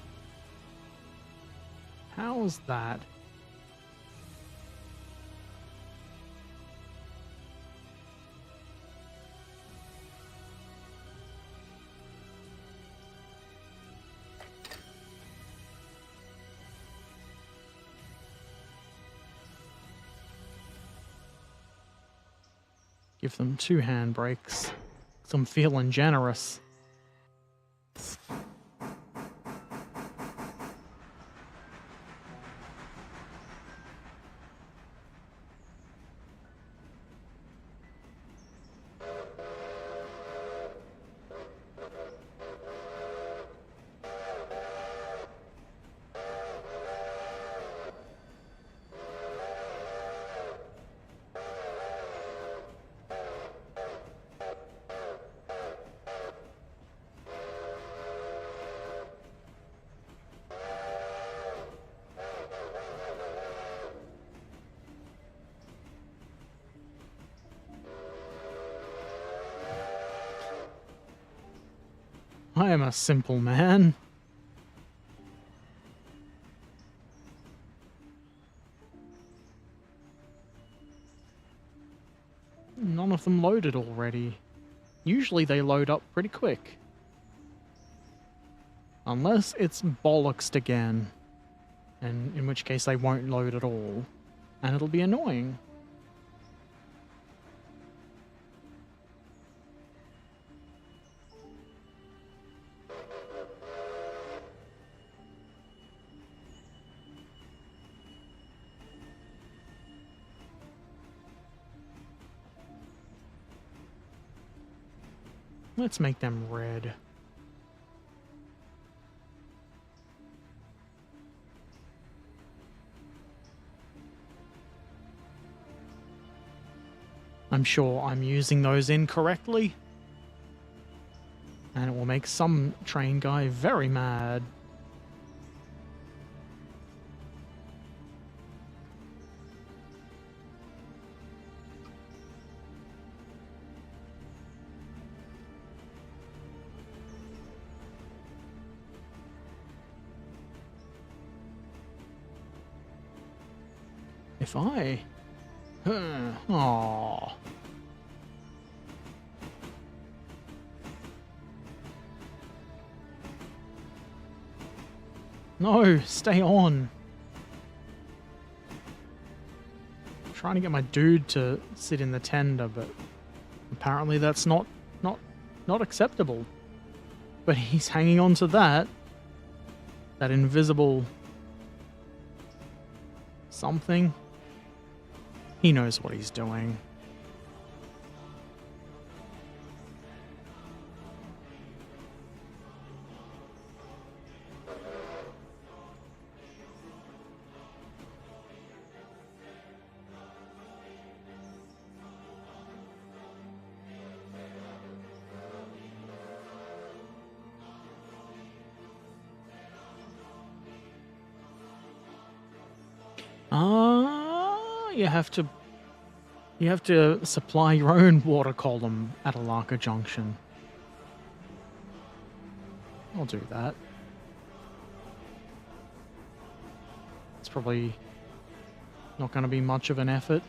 How's that? Give them 2 handbrakes. 'Cause I'm feeling generous. I am a simple man. None of them loaded already. Usually they load up pretty quick. Unless it's bollocksed again. And in which case they won't load at all. And it'll be annoying. Let's make them red. I'm sure I'm using those incorrectly. And it will make some train guy very mad. If I... Aww. No, stay on. I'm trying to get my dude to sit in the tender, but apparently that's not acceptable. But he's hanging on to that invisible something. He knows what he's doing. You have to supply your own water column at Alaka Junction. I'll do that. It's probably not going to be much of an effort.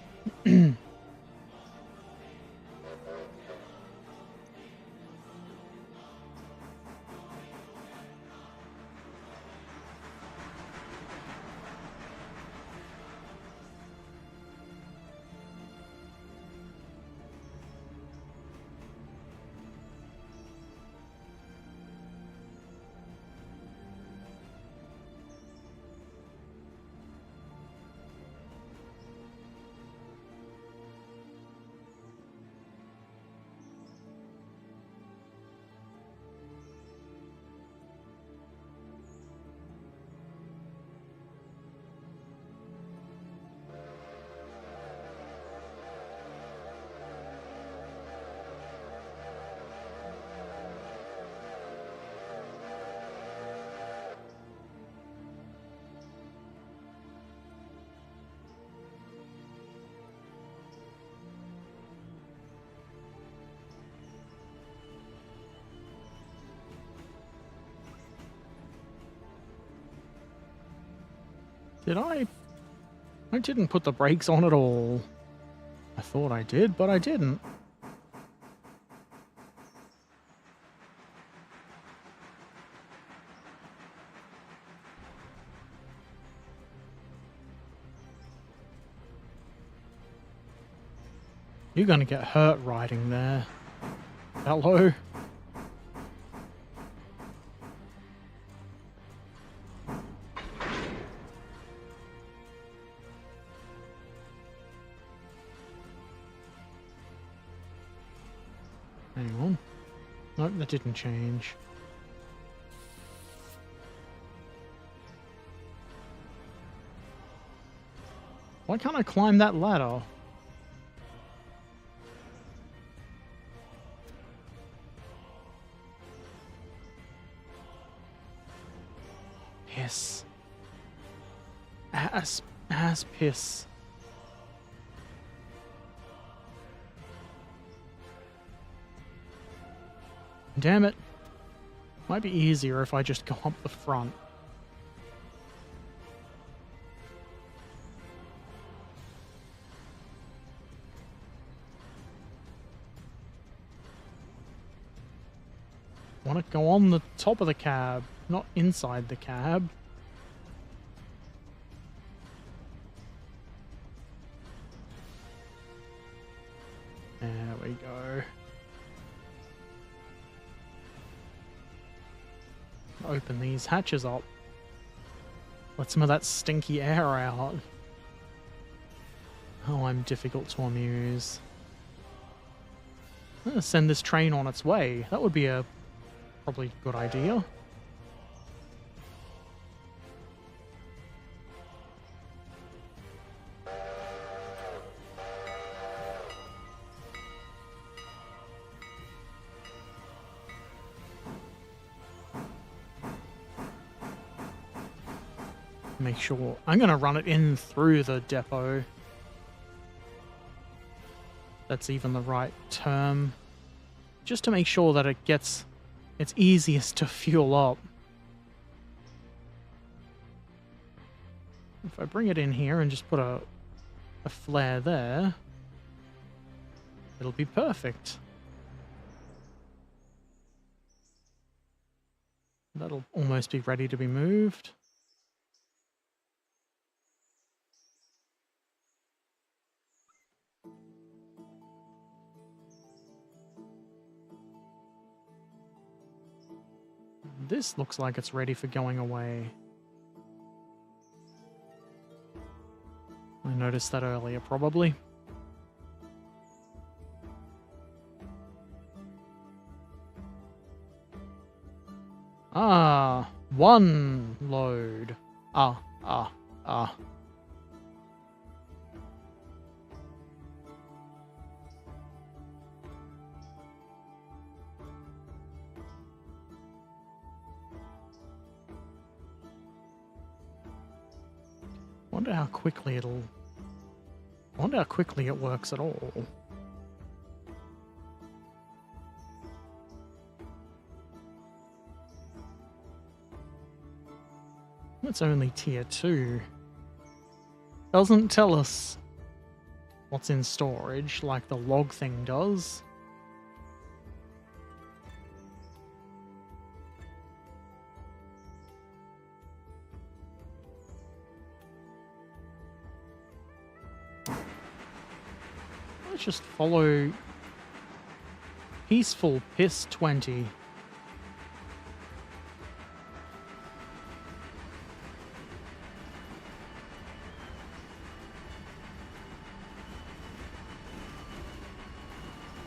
Did I? I didn't put the brakes on at all. I thought I did, but I didn't. You're gonna get hurt riding there. Hello? Hang on. Nope, that didn't change. Why can't I climb that ladder? Piss. Ass piss. Damn it. Might be easier if I just go up the front. Want to go on the top of the cab, not inside the cab. There we go. Open these hatches up. Let some of that stinky air out. Oh, I'm difficult to amuse. I'm gonna send this train on its way. That would be a probably good idea. Make sure... I'm going to run it in through the depot. That's even the right term. Just to make sure that it gets... it's easiest to fuel up. If I bring it in here and just put a flare there, it'll be perfect. That'll almost be ready to be moved. This looks like it's ready for going away. I noticed that earlier, probably. Ah, one load. Ah. Wonder how quickly it'll... I wonder how quickly it works at all. It's only tier 2. Doesn't tell us what's in storage like the log thing does. Let's just follow Peaceful Piss 20.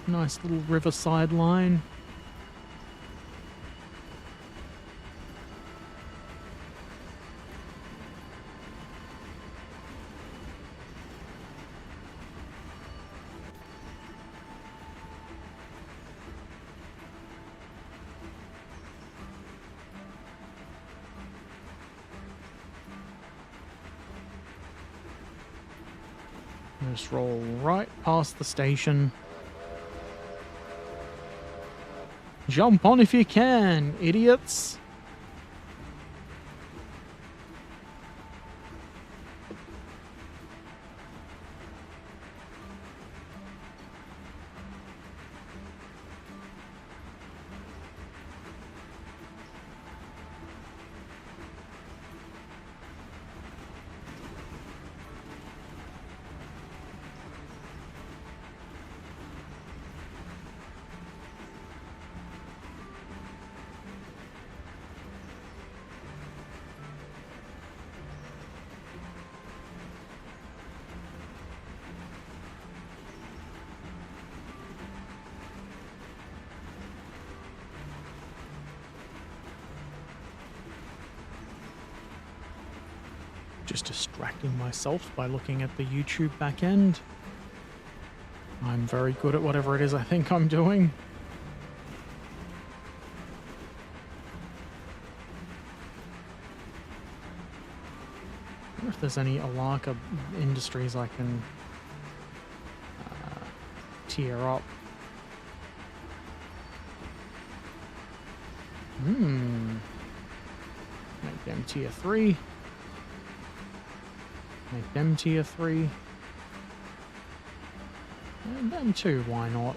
Nice little riverside line. Just roll right past the station. Jump on if you can, idiots! Just distracting myself by looking at the YouTube back end. I'm very good at whatever it is I think I'm doing. I wonder if there's any Alaka industries I can tier up. Make them tier 3. Make them tier 3. And them too, why not?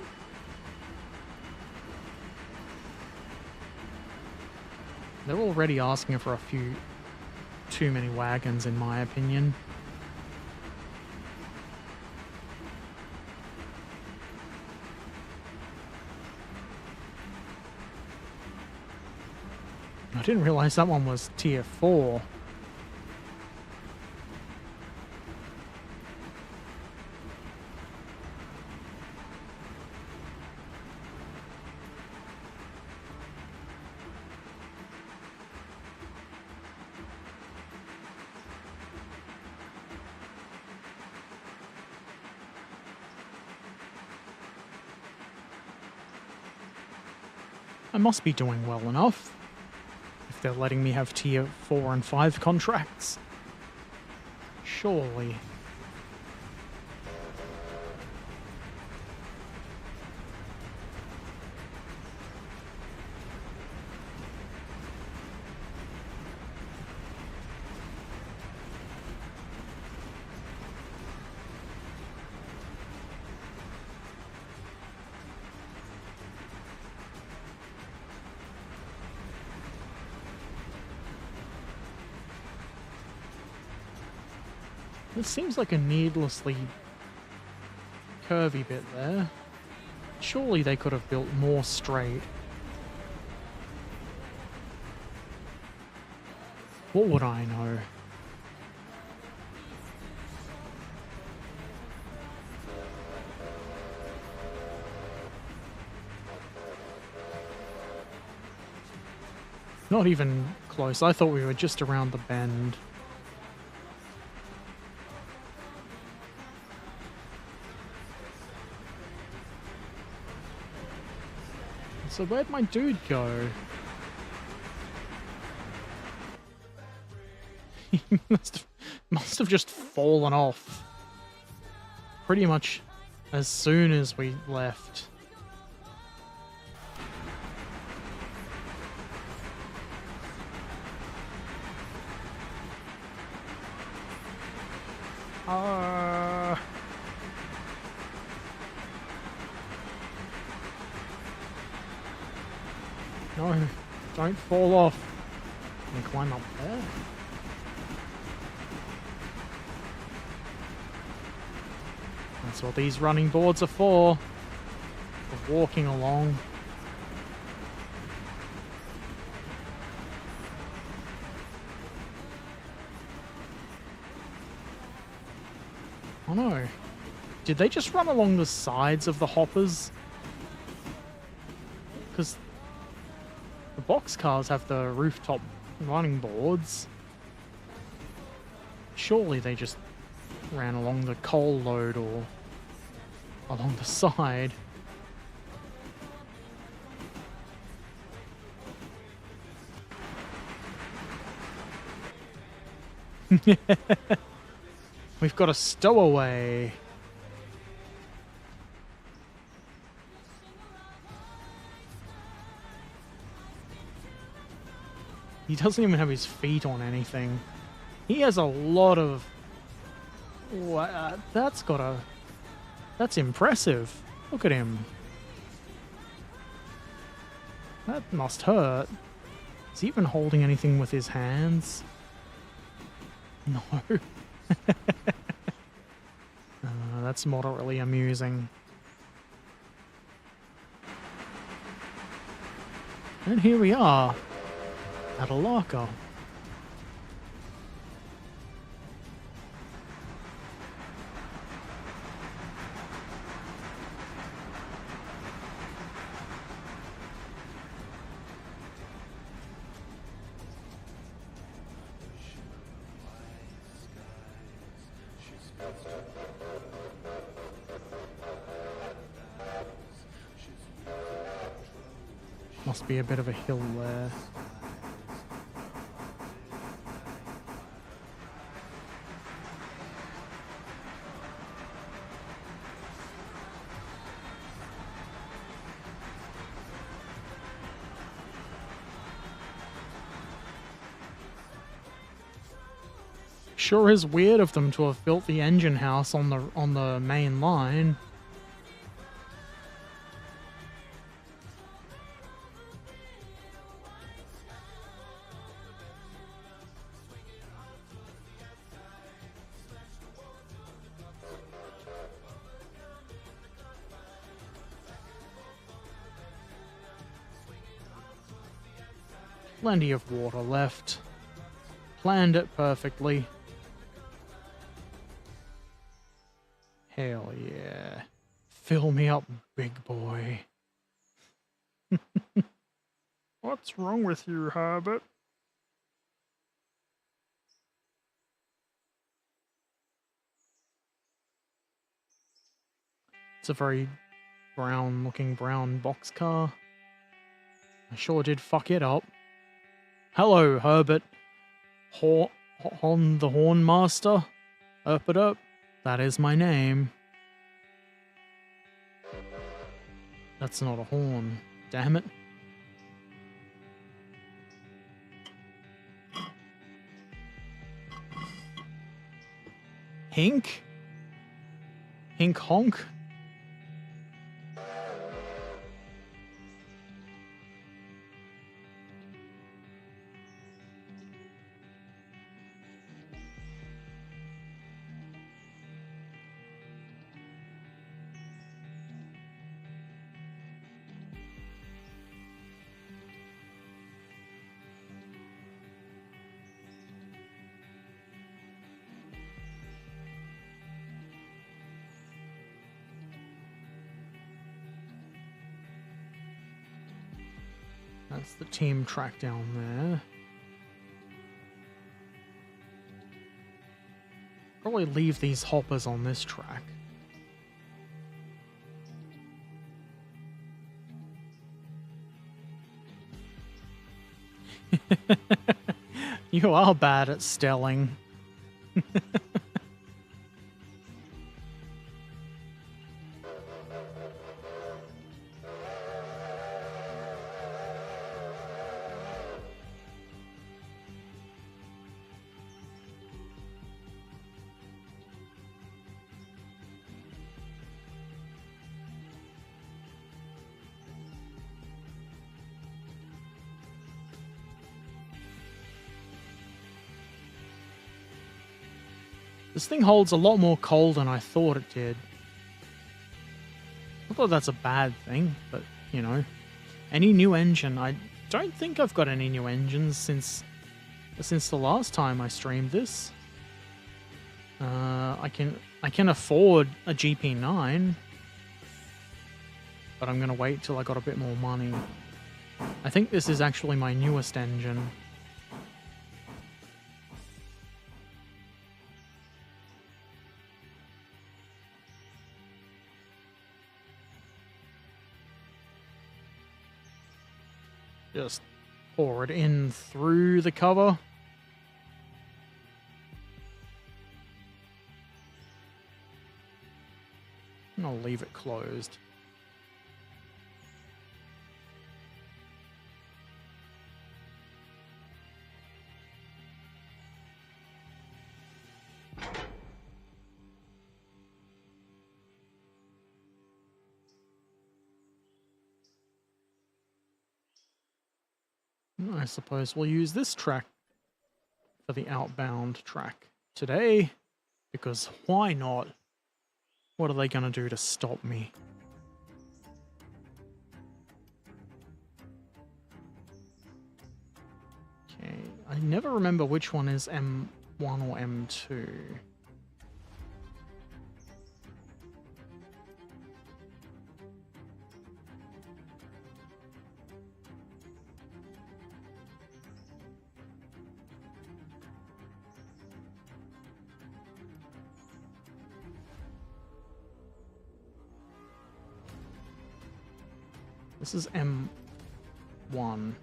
They're already asking for a few too many wagons, in my opinion. I didn't realize that one was tier 4. I must be doing well enough, if they're letting me have tier 4 and 5 contracts. Surely. This seems like a needlessly curvy bit there. Surely they could have built more straight. What would I know? Not even close. I thought we were just around the bend. So where'd my dude go? He must have just fallen off pretty much as soon as we left. No, don't fall off. Can we climb up there? That's what these running boards are for walking along. Oh no. Did they just run along the sides of the hoppers? Because the boxcars have the rooftop running boards. Surely they just ran along the coal load or along the side. We've got a stowaway. He doesn't even have his feet on anything. He has a lot of... That's impressive. Look at him. That must hurt. Is he even holding anything with his hands? No. That's moderately amusing. And here we are, at a locker. Must be a bit of a hill there. Sure is weird of them to have built the engine house on the main line. Plenty of water left. Planned it perfectly. Hell yeah. Fill me up, big boy. What's wrong with you, Herbert? It's a very brown-looking brown boxcar. I sure did fuck it up. Hello, Herbert. On the Horn Master. Erpaderp. That is my name. That's not a horn. Damn it. Hink? Hink honk? That's the team track down there. Probably leave these hoppers on this track. You are bad at stelling. This thing holds a lot more coal than I thought it did. Not that that's a bad thing, but, you know. Any new engine? I don't think I've got any new engines since the last time I streamed this. I can afford a GP9, but I'm gonna wait till I got a bit more money. I think this is actually my newest engine. Just pour it in through the cover. And I'll leave it closed. I suppose we'll use this track for the outbound track today, because why not? What are they going to do to stop me? Okay, I never remember which one is M1 or M2. This is M1.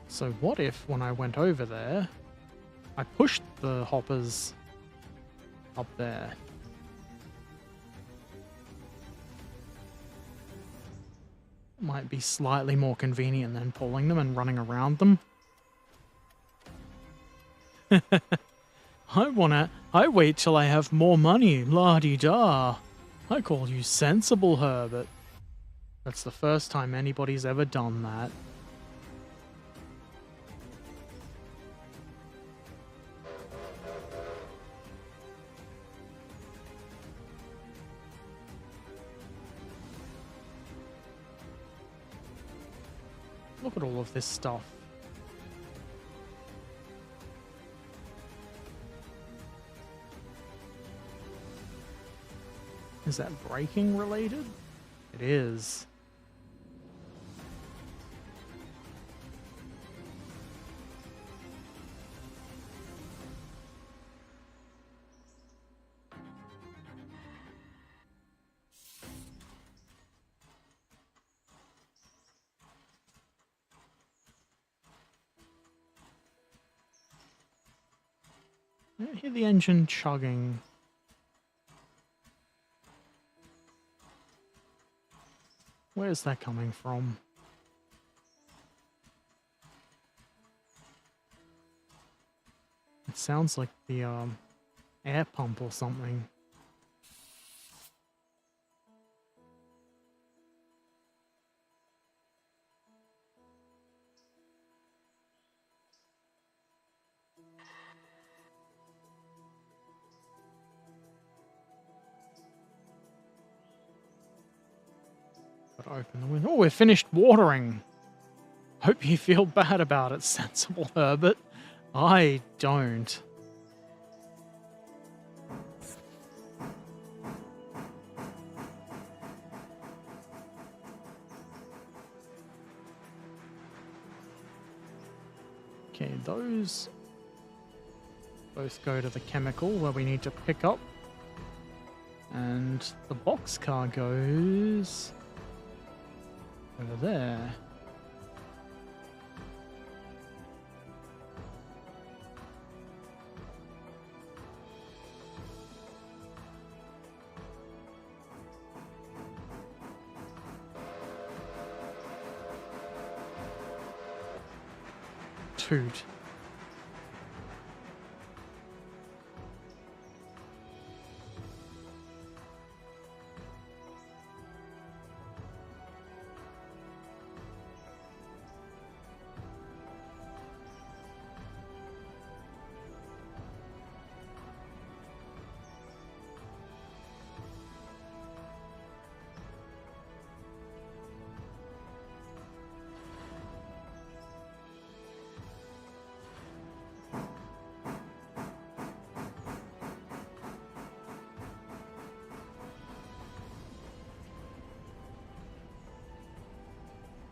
So what if, when I went over there, I pushed the hoppers up there? Might be slightly more convenient than pulling them and running around them. I wait till I have more money, la-di-da. I call you sensible, Herbert. That's the first time anybody's ever done that. Look at all of this stuff. Is that braking related? It is. I hear the engine chugging. Where's that coming from? It sounds like the air pump or something. Gotta open the window. Oh, we're finished watering. Hope you feel bad about it, sensible Herbert. I don't. Okay, those both go to the chemical where we need to pick up. And the boxcar goes over there. Toot.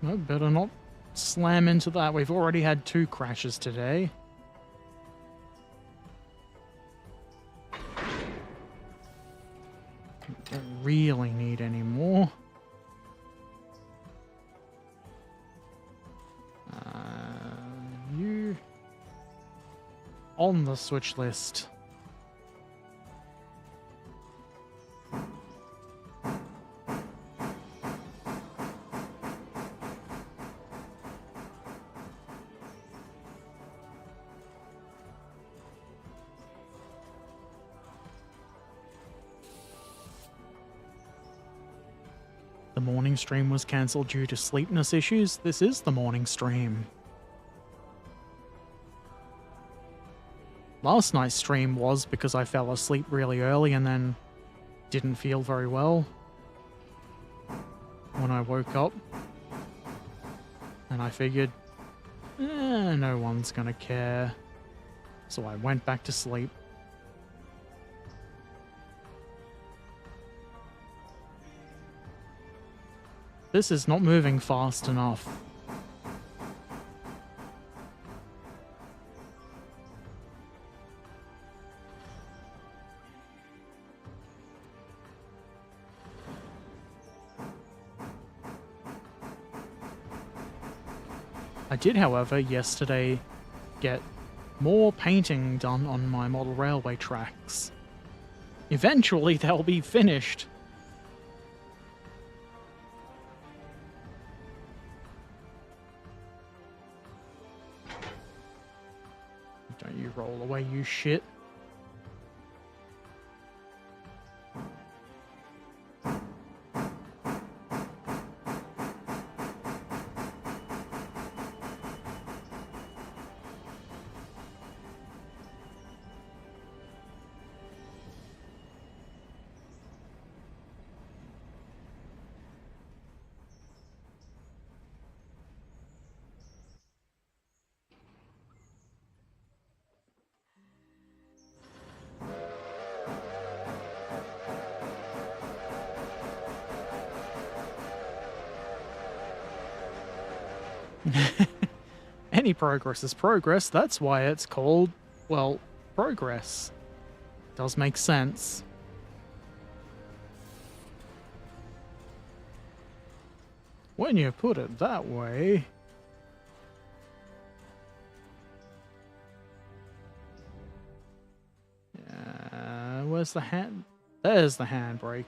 No, better not slam into that. We've already had 2 crashes today. Don't really need any more. You on the switch list. The morning stream was cancelled due to sleepiness issues. This is the morning stream. Last night's stream was because I fell asleep really early and then didn't feel very well when I woke up. And I figured, no one's gonna care. So I went back to sleep. This is not moving fast enough. I did, however, yesterday get more painting done on my model railway tracks. Eventually they'll be finished. Don't you roll away, you shit. Any progress is progress. That's why it's called, well, progress. Does make sense. When you put it that way. where's the hand? There's the handbrake.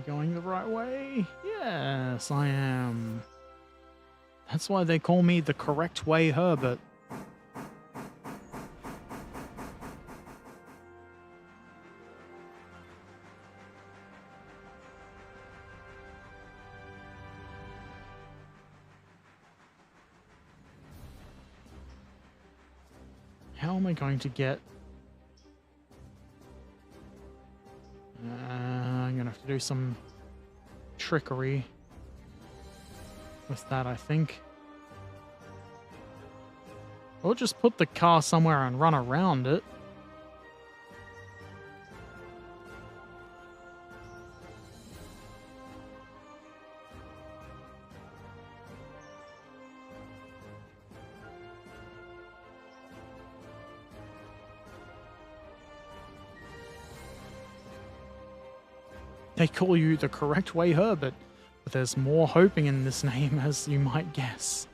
Going the right way? Yes, I am. That's why they call me the correct way Herbert. How am I going to get... I'm gonna have to do some trickery with that, I think. Or just put the car somewhere and run around it. They call you the correct way Herbert, but there's more hoping in this name, as you might guess.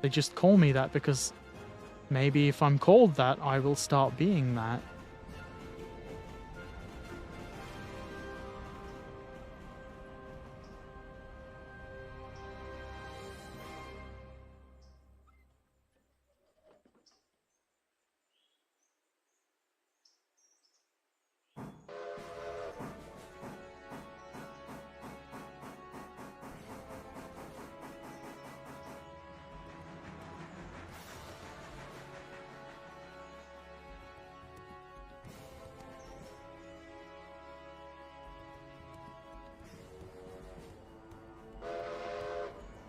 They just call me that because maybe if I'm called that, I will start being that.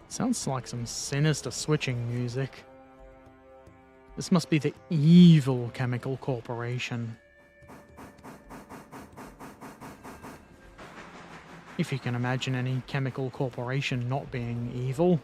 Sounds like some sinister switching music. This must be the evil chemical corporation. If you can imagine any chemical corporation not being evil.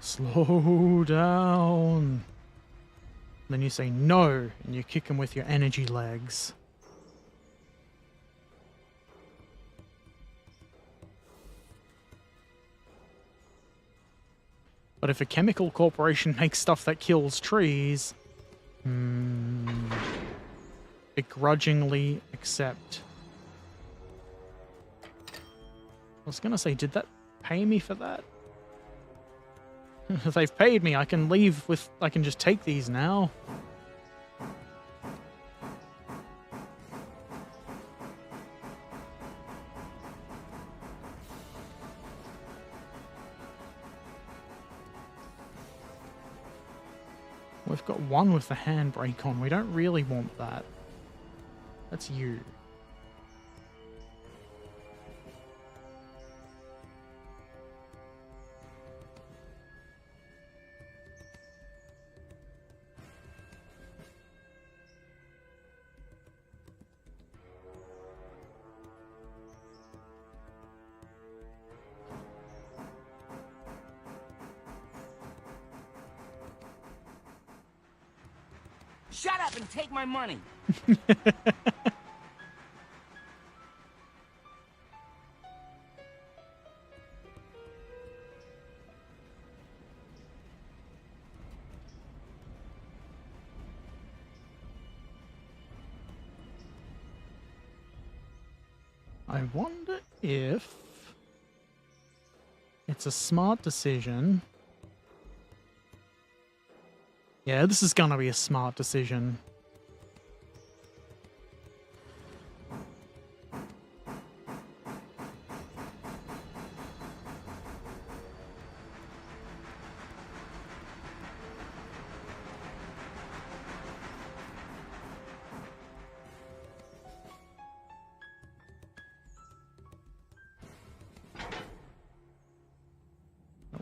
Slow down. Then you say no, and you kick him with your energy legs. But if a chemical corporation makes stuff that kills trees, begrudgingly accept. I was gonna say, did that pay me for that? If they've paid me, I can leave with... I can just take these now. We've got one with the handbrake on. We don't really want that. That's you. Shut up and take my money. I wonder if it's a smart decision. Yeah, this is gonna be a smart decision.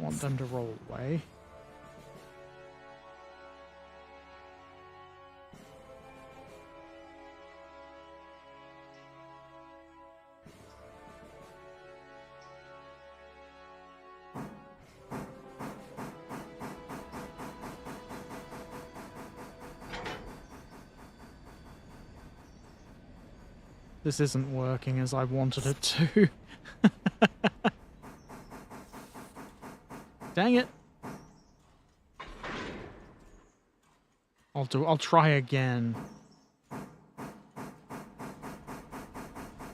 want them to roll away. This isn't working as I wanted it to. Dang it. I'll try again.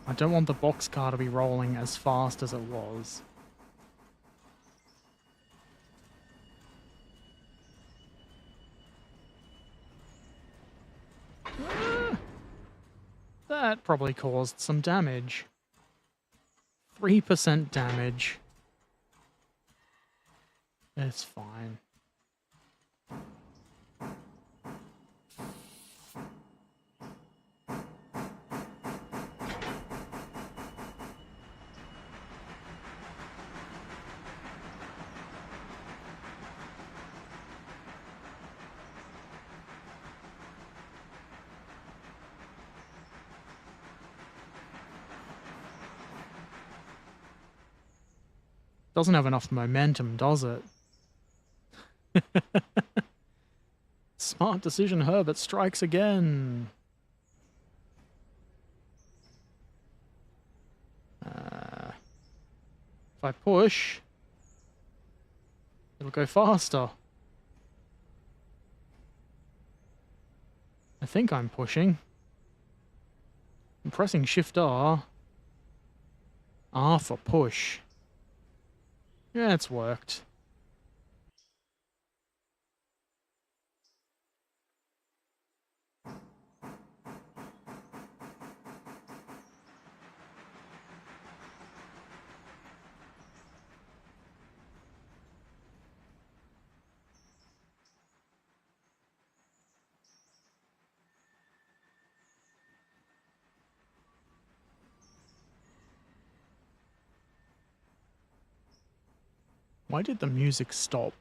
I don't want the boxcar to be rolling as fast as it was. That probably caused some damage. 3% damage. It's fine. Doesn't have enough momentum, does it? Smart decision, Herbert strikes again. If I push, it'll go faster. I think I'm pushing. I'm pressing Shift R. R for push. Yeah, it's worked. Why did the music stop?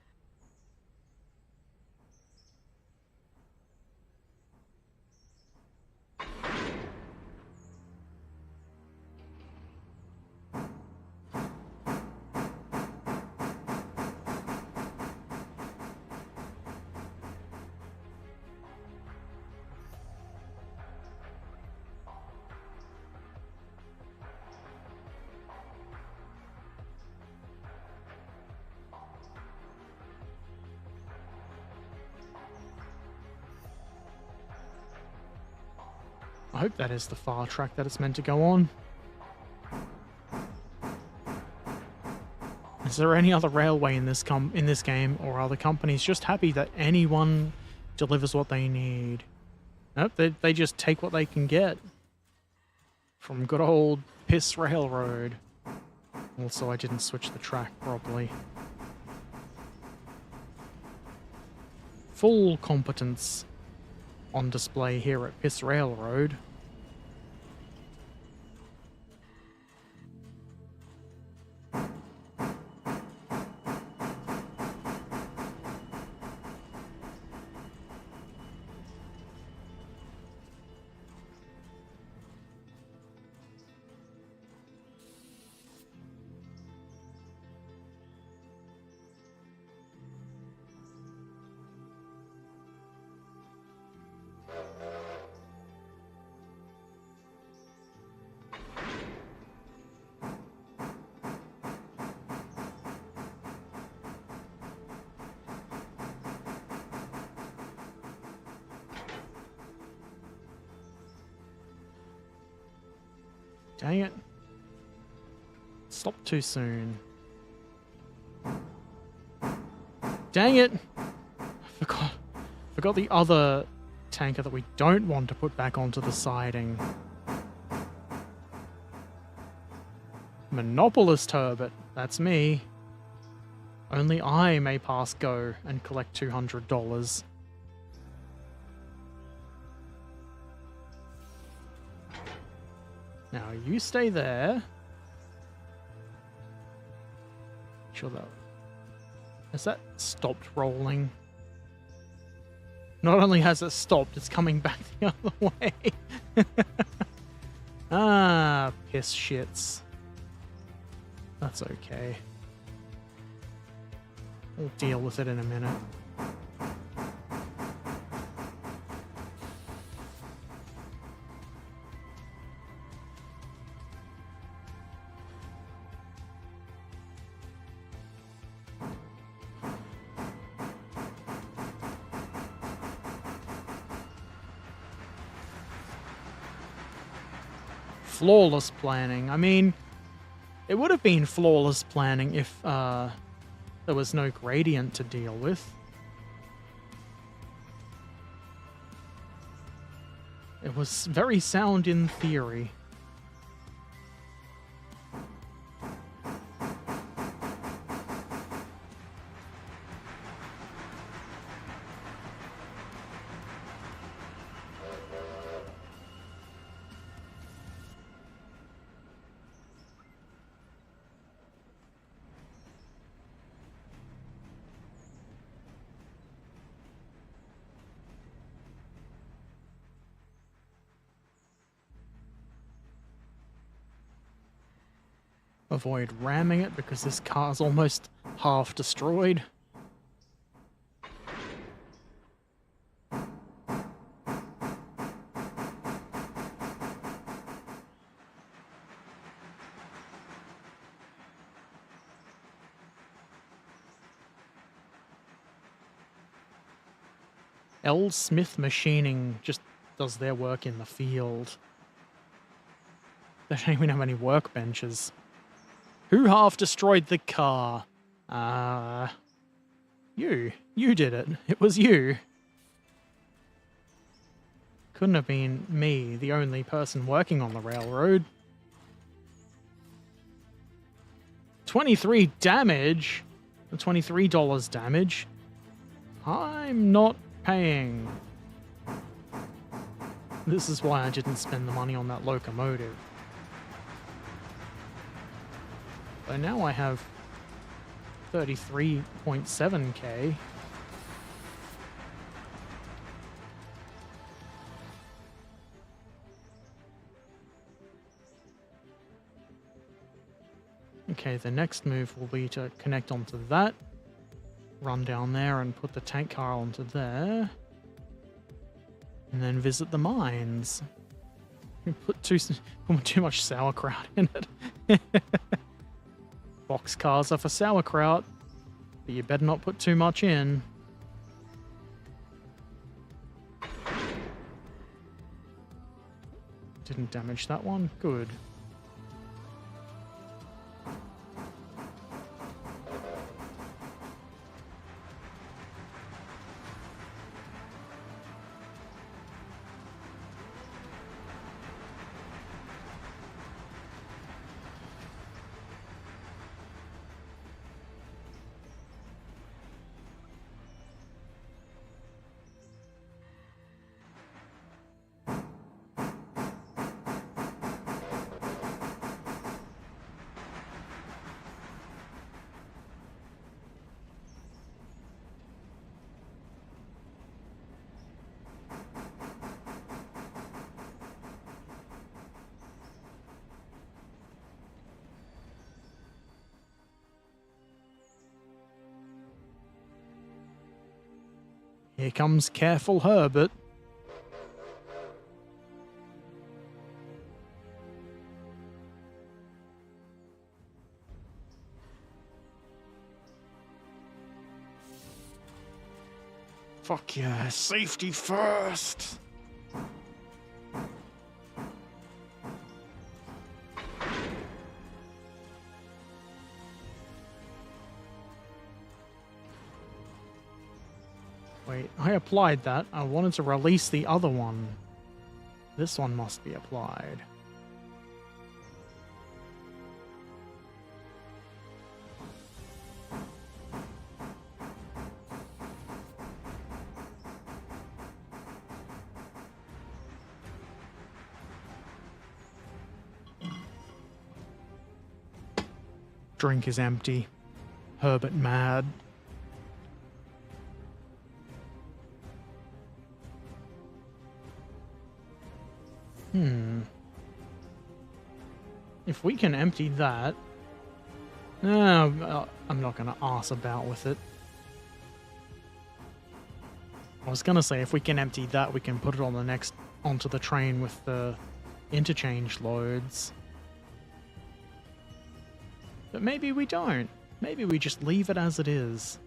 I hope that is the far track that it's meant to go on. Is there any other railway in this game, or are the companies just happy that anyone delivers what they need? Nope, they just take what they can get from good old Piss Railroad. Also, I didn't switch the track properly. Full competence on display here at Piss Railroad. Dang it. Stop too soon. Dang it! I forgot the other tanker that we don't want to put back onto the siding. Monopolist Herbert, that's me. Only I may pass go and collect $200. Now, you stay there. Sure though. Has that stopped rolling? Not only has it stopped, it's coming back the other way. Ah, piss shits. That's okay. We'll deal with it in a minute. Flawless planning. I mean, it would have been flawless planning if there was no gradient to deal with. It was very sound in theory. Avoid ramming it because this car's almost half destroyed. L. Smith Machining just does their work in the field. They don't even have any workbenches. Who half destroyed the car? You. You did it. It was you. Couldn't have been me, the only person working on the railroad. 23 damage? $23 damage? I'm not paying. This is why I didn't spend the money on that locomotive. So now I have 33.7k. Okay, the next move will be to connect onto that, run down there and put the tank car onto there, and then visit the mines. Put too much sauerkraut in it. Boxcars are for sauerkraut, but you better not put too much in. Didn't damage that one. Good. Here comes careful Herbert. Fuck yeah, safety first. Wait, I applied that. I wanted to release the other one. This one must be applied. Drink is empty. Herbert mad. If we can empty that... No, I'm not going to arse about with it. I was going to say, if we can empty that, we can put it on the next... onto the train with the interchange loads. But maybe we don't. Maybe we just leave it as it is.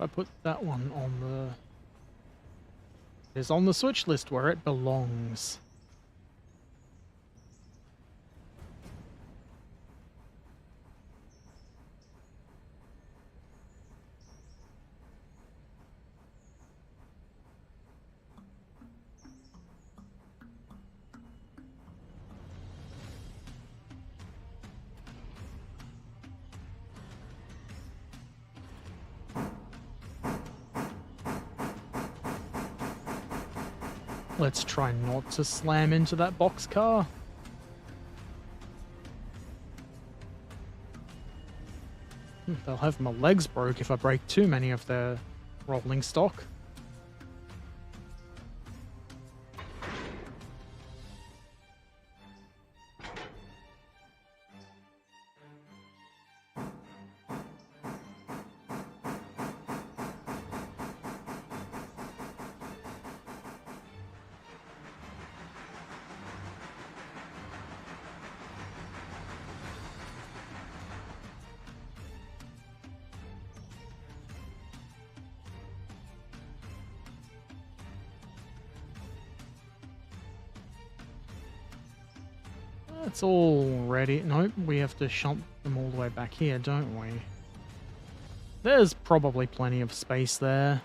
I put that one on the... It's on the switch list where it belongs. Let's try not to slam into that boxcar. They'll have my legs broke if I break too many of their rolling stock. That's all ready. Nope, we have to shunt them all the way back here, don't we? There's probably plenty of space there.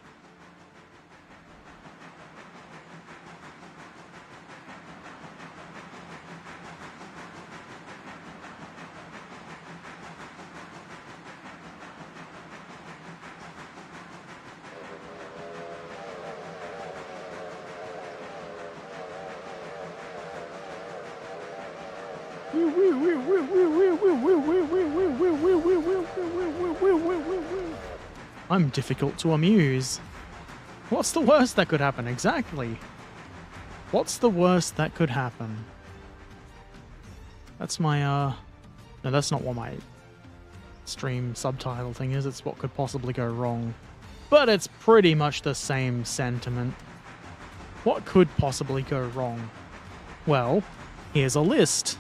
I'm difficult to amuse. What's the worst that could happen? Exactly. What's the worst that could happen? That's my, No, that's not what my stream subtitle thing is. It's what could possibly go wrong. But it's pretty much the same sentiment. What could possibly go wrong? Well, here's a list.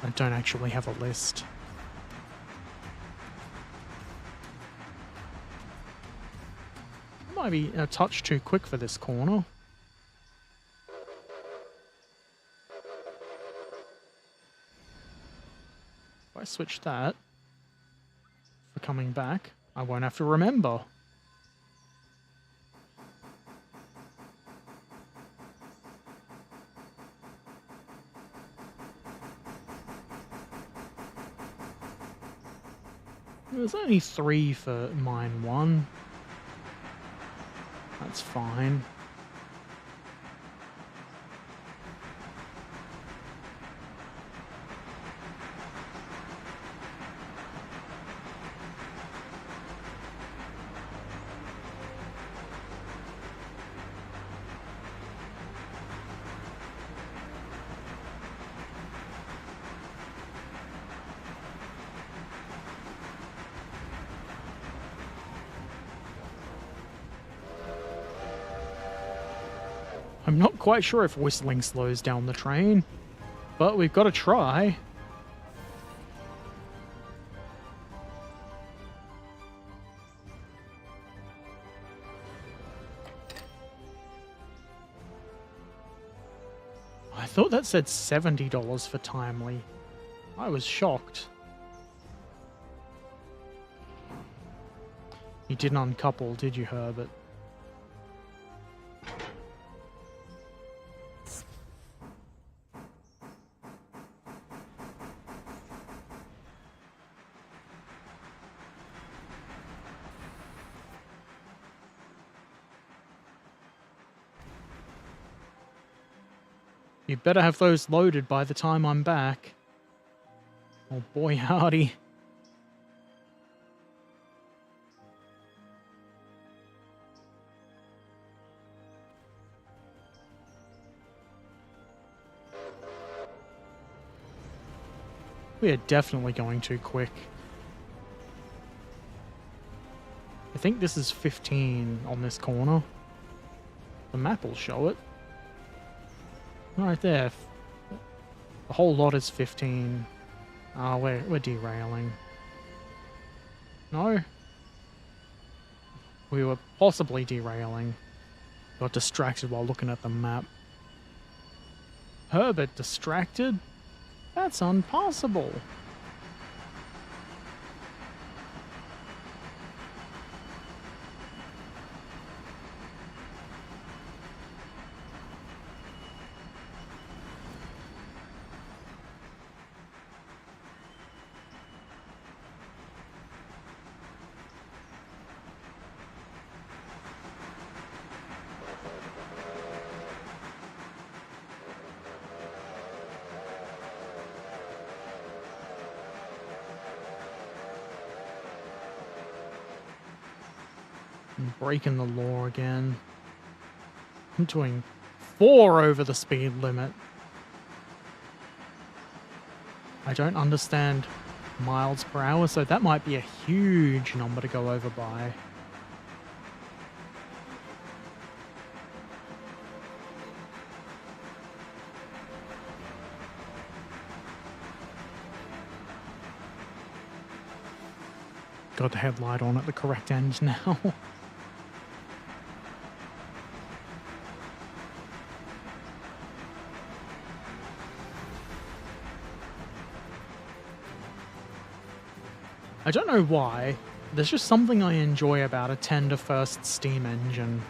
I don't actually have a list. Might be a touch too quick for this corner. If I switch that for coming back, I won't have to remember. There's only 3 for mine 1. That's fine. I'm not quite sure if whistling slows down the train, but we've got to try. I thought that said $70 for timely. I was shocked. You didn't uncouple, did you, Herbert? You better have those loaded by the time I'm back. Oh boy, howdy. We are definitely going too quick. I think this is 15 on this corner. The map will show it. Right there. The whole lot is 15. Oh, we're derailing. No? We were possibly derailing. Got distracted while looking at the map. Herbert distracted? That's impossible. I'm breaking the law again. I'm doing 4 over the speed limit. I don't understand miles per hour, so that might be a huge number to go over by. Got the headlight on at the correct end now. I don't know why. There's just something I enjoy about a tender first steam engine.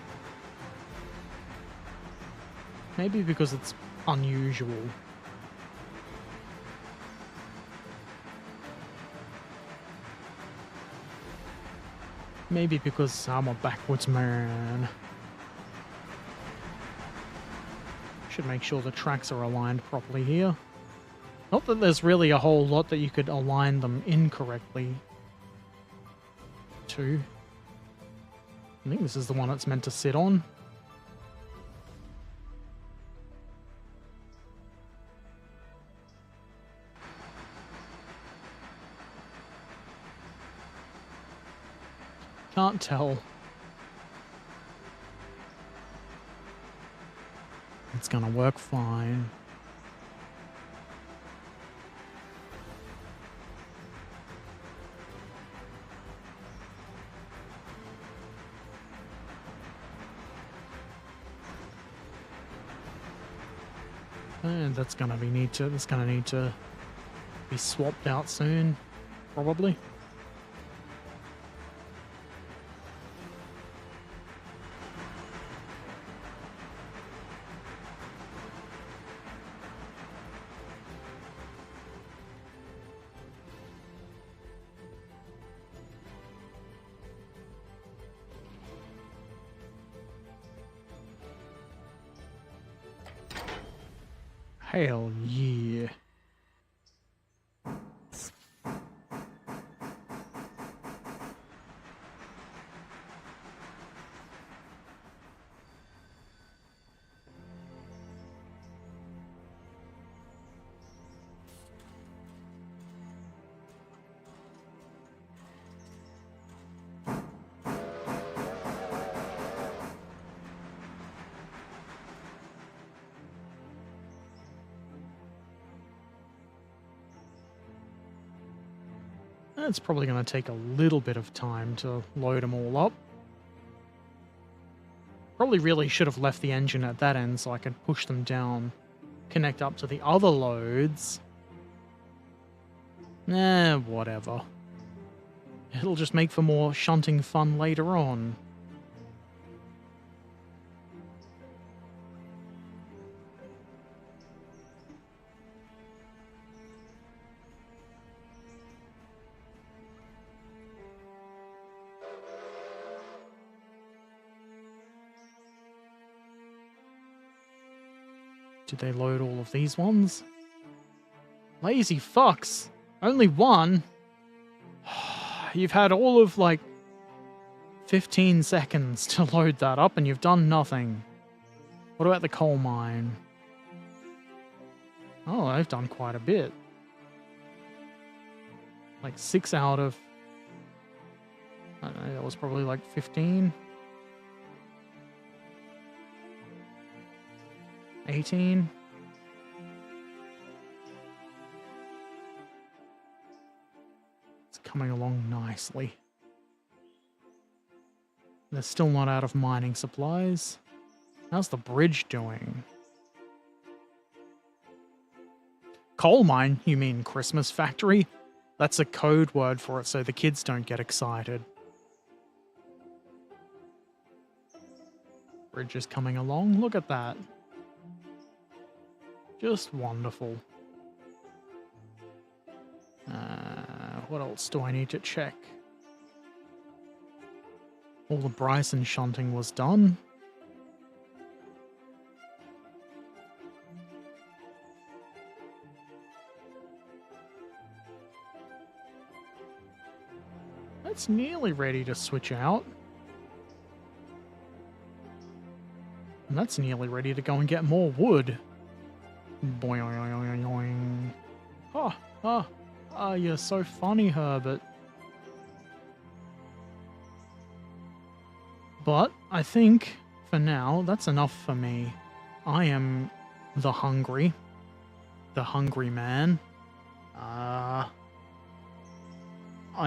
Maybe because it's unusual. Maybe because I'm a backwards man. Should make sure the tracks are aligned properly here. Not that there's really a whole lot that you could align them incorrectly to. I think this is the one it's meant to sit on. Can't tell. It's gonna work fine. And that's gonna need to be swapped out soon, probably. Hell yeah. It's probably going to take a little bit of time to load them all up. Probably really should have left the engine at that end so I could push them down, connect up to the other loads. Whatever. It'll just make for more shunting fun later on. Did they load all of these ones? Lazy fucks! Only one? You've had all of, like, 15 seconds to load that up and you've done nothing. What about the coal mine? Oh, I've done quite a bit. Like 6 out of... I don't know, that was probably like 15. 18. It's coming along nicely. They're still not out of mining supplies. How's the bridge doing? Coal mine? You mean Christmas factory? That's a code word for it so the kids don't get excited. Bridge is coming along. Look at that. Just wonderful. What else do I need to check? All the Bryson shunting was done. That's nearly ready to switch out. And that's nearly ready to go and get more wood. Boing. Oh, you're so funny, Herbert. But I think, for now, that's enough for me. I am the hungry man. I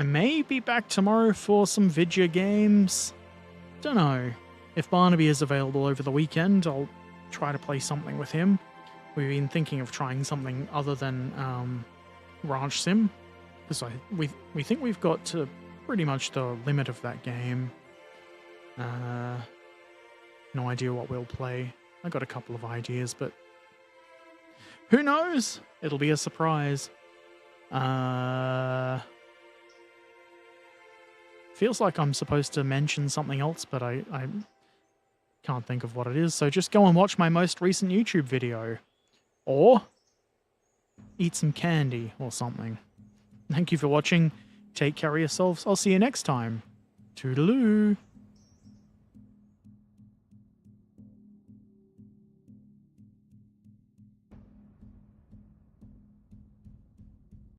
may be back tomorrow for some video games. Don't know. If Barnaby is available over the weekend, I'll try to play something with him. We've been thinking of trying something other than Ranch Sim, because we think we've got to pretty much the limit of that game. No idea what we'll play. I got a couple of ideas, but who knows? It'll be a surprise. Feels like I'm supposed to mention something else, but I can't think of what it is. So just go and watch my most recent YouTube video. Or eat some candy or something. Thank you for watching. Take care of yourselves. I'll see you next time. Toodaloo.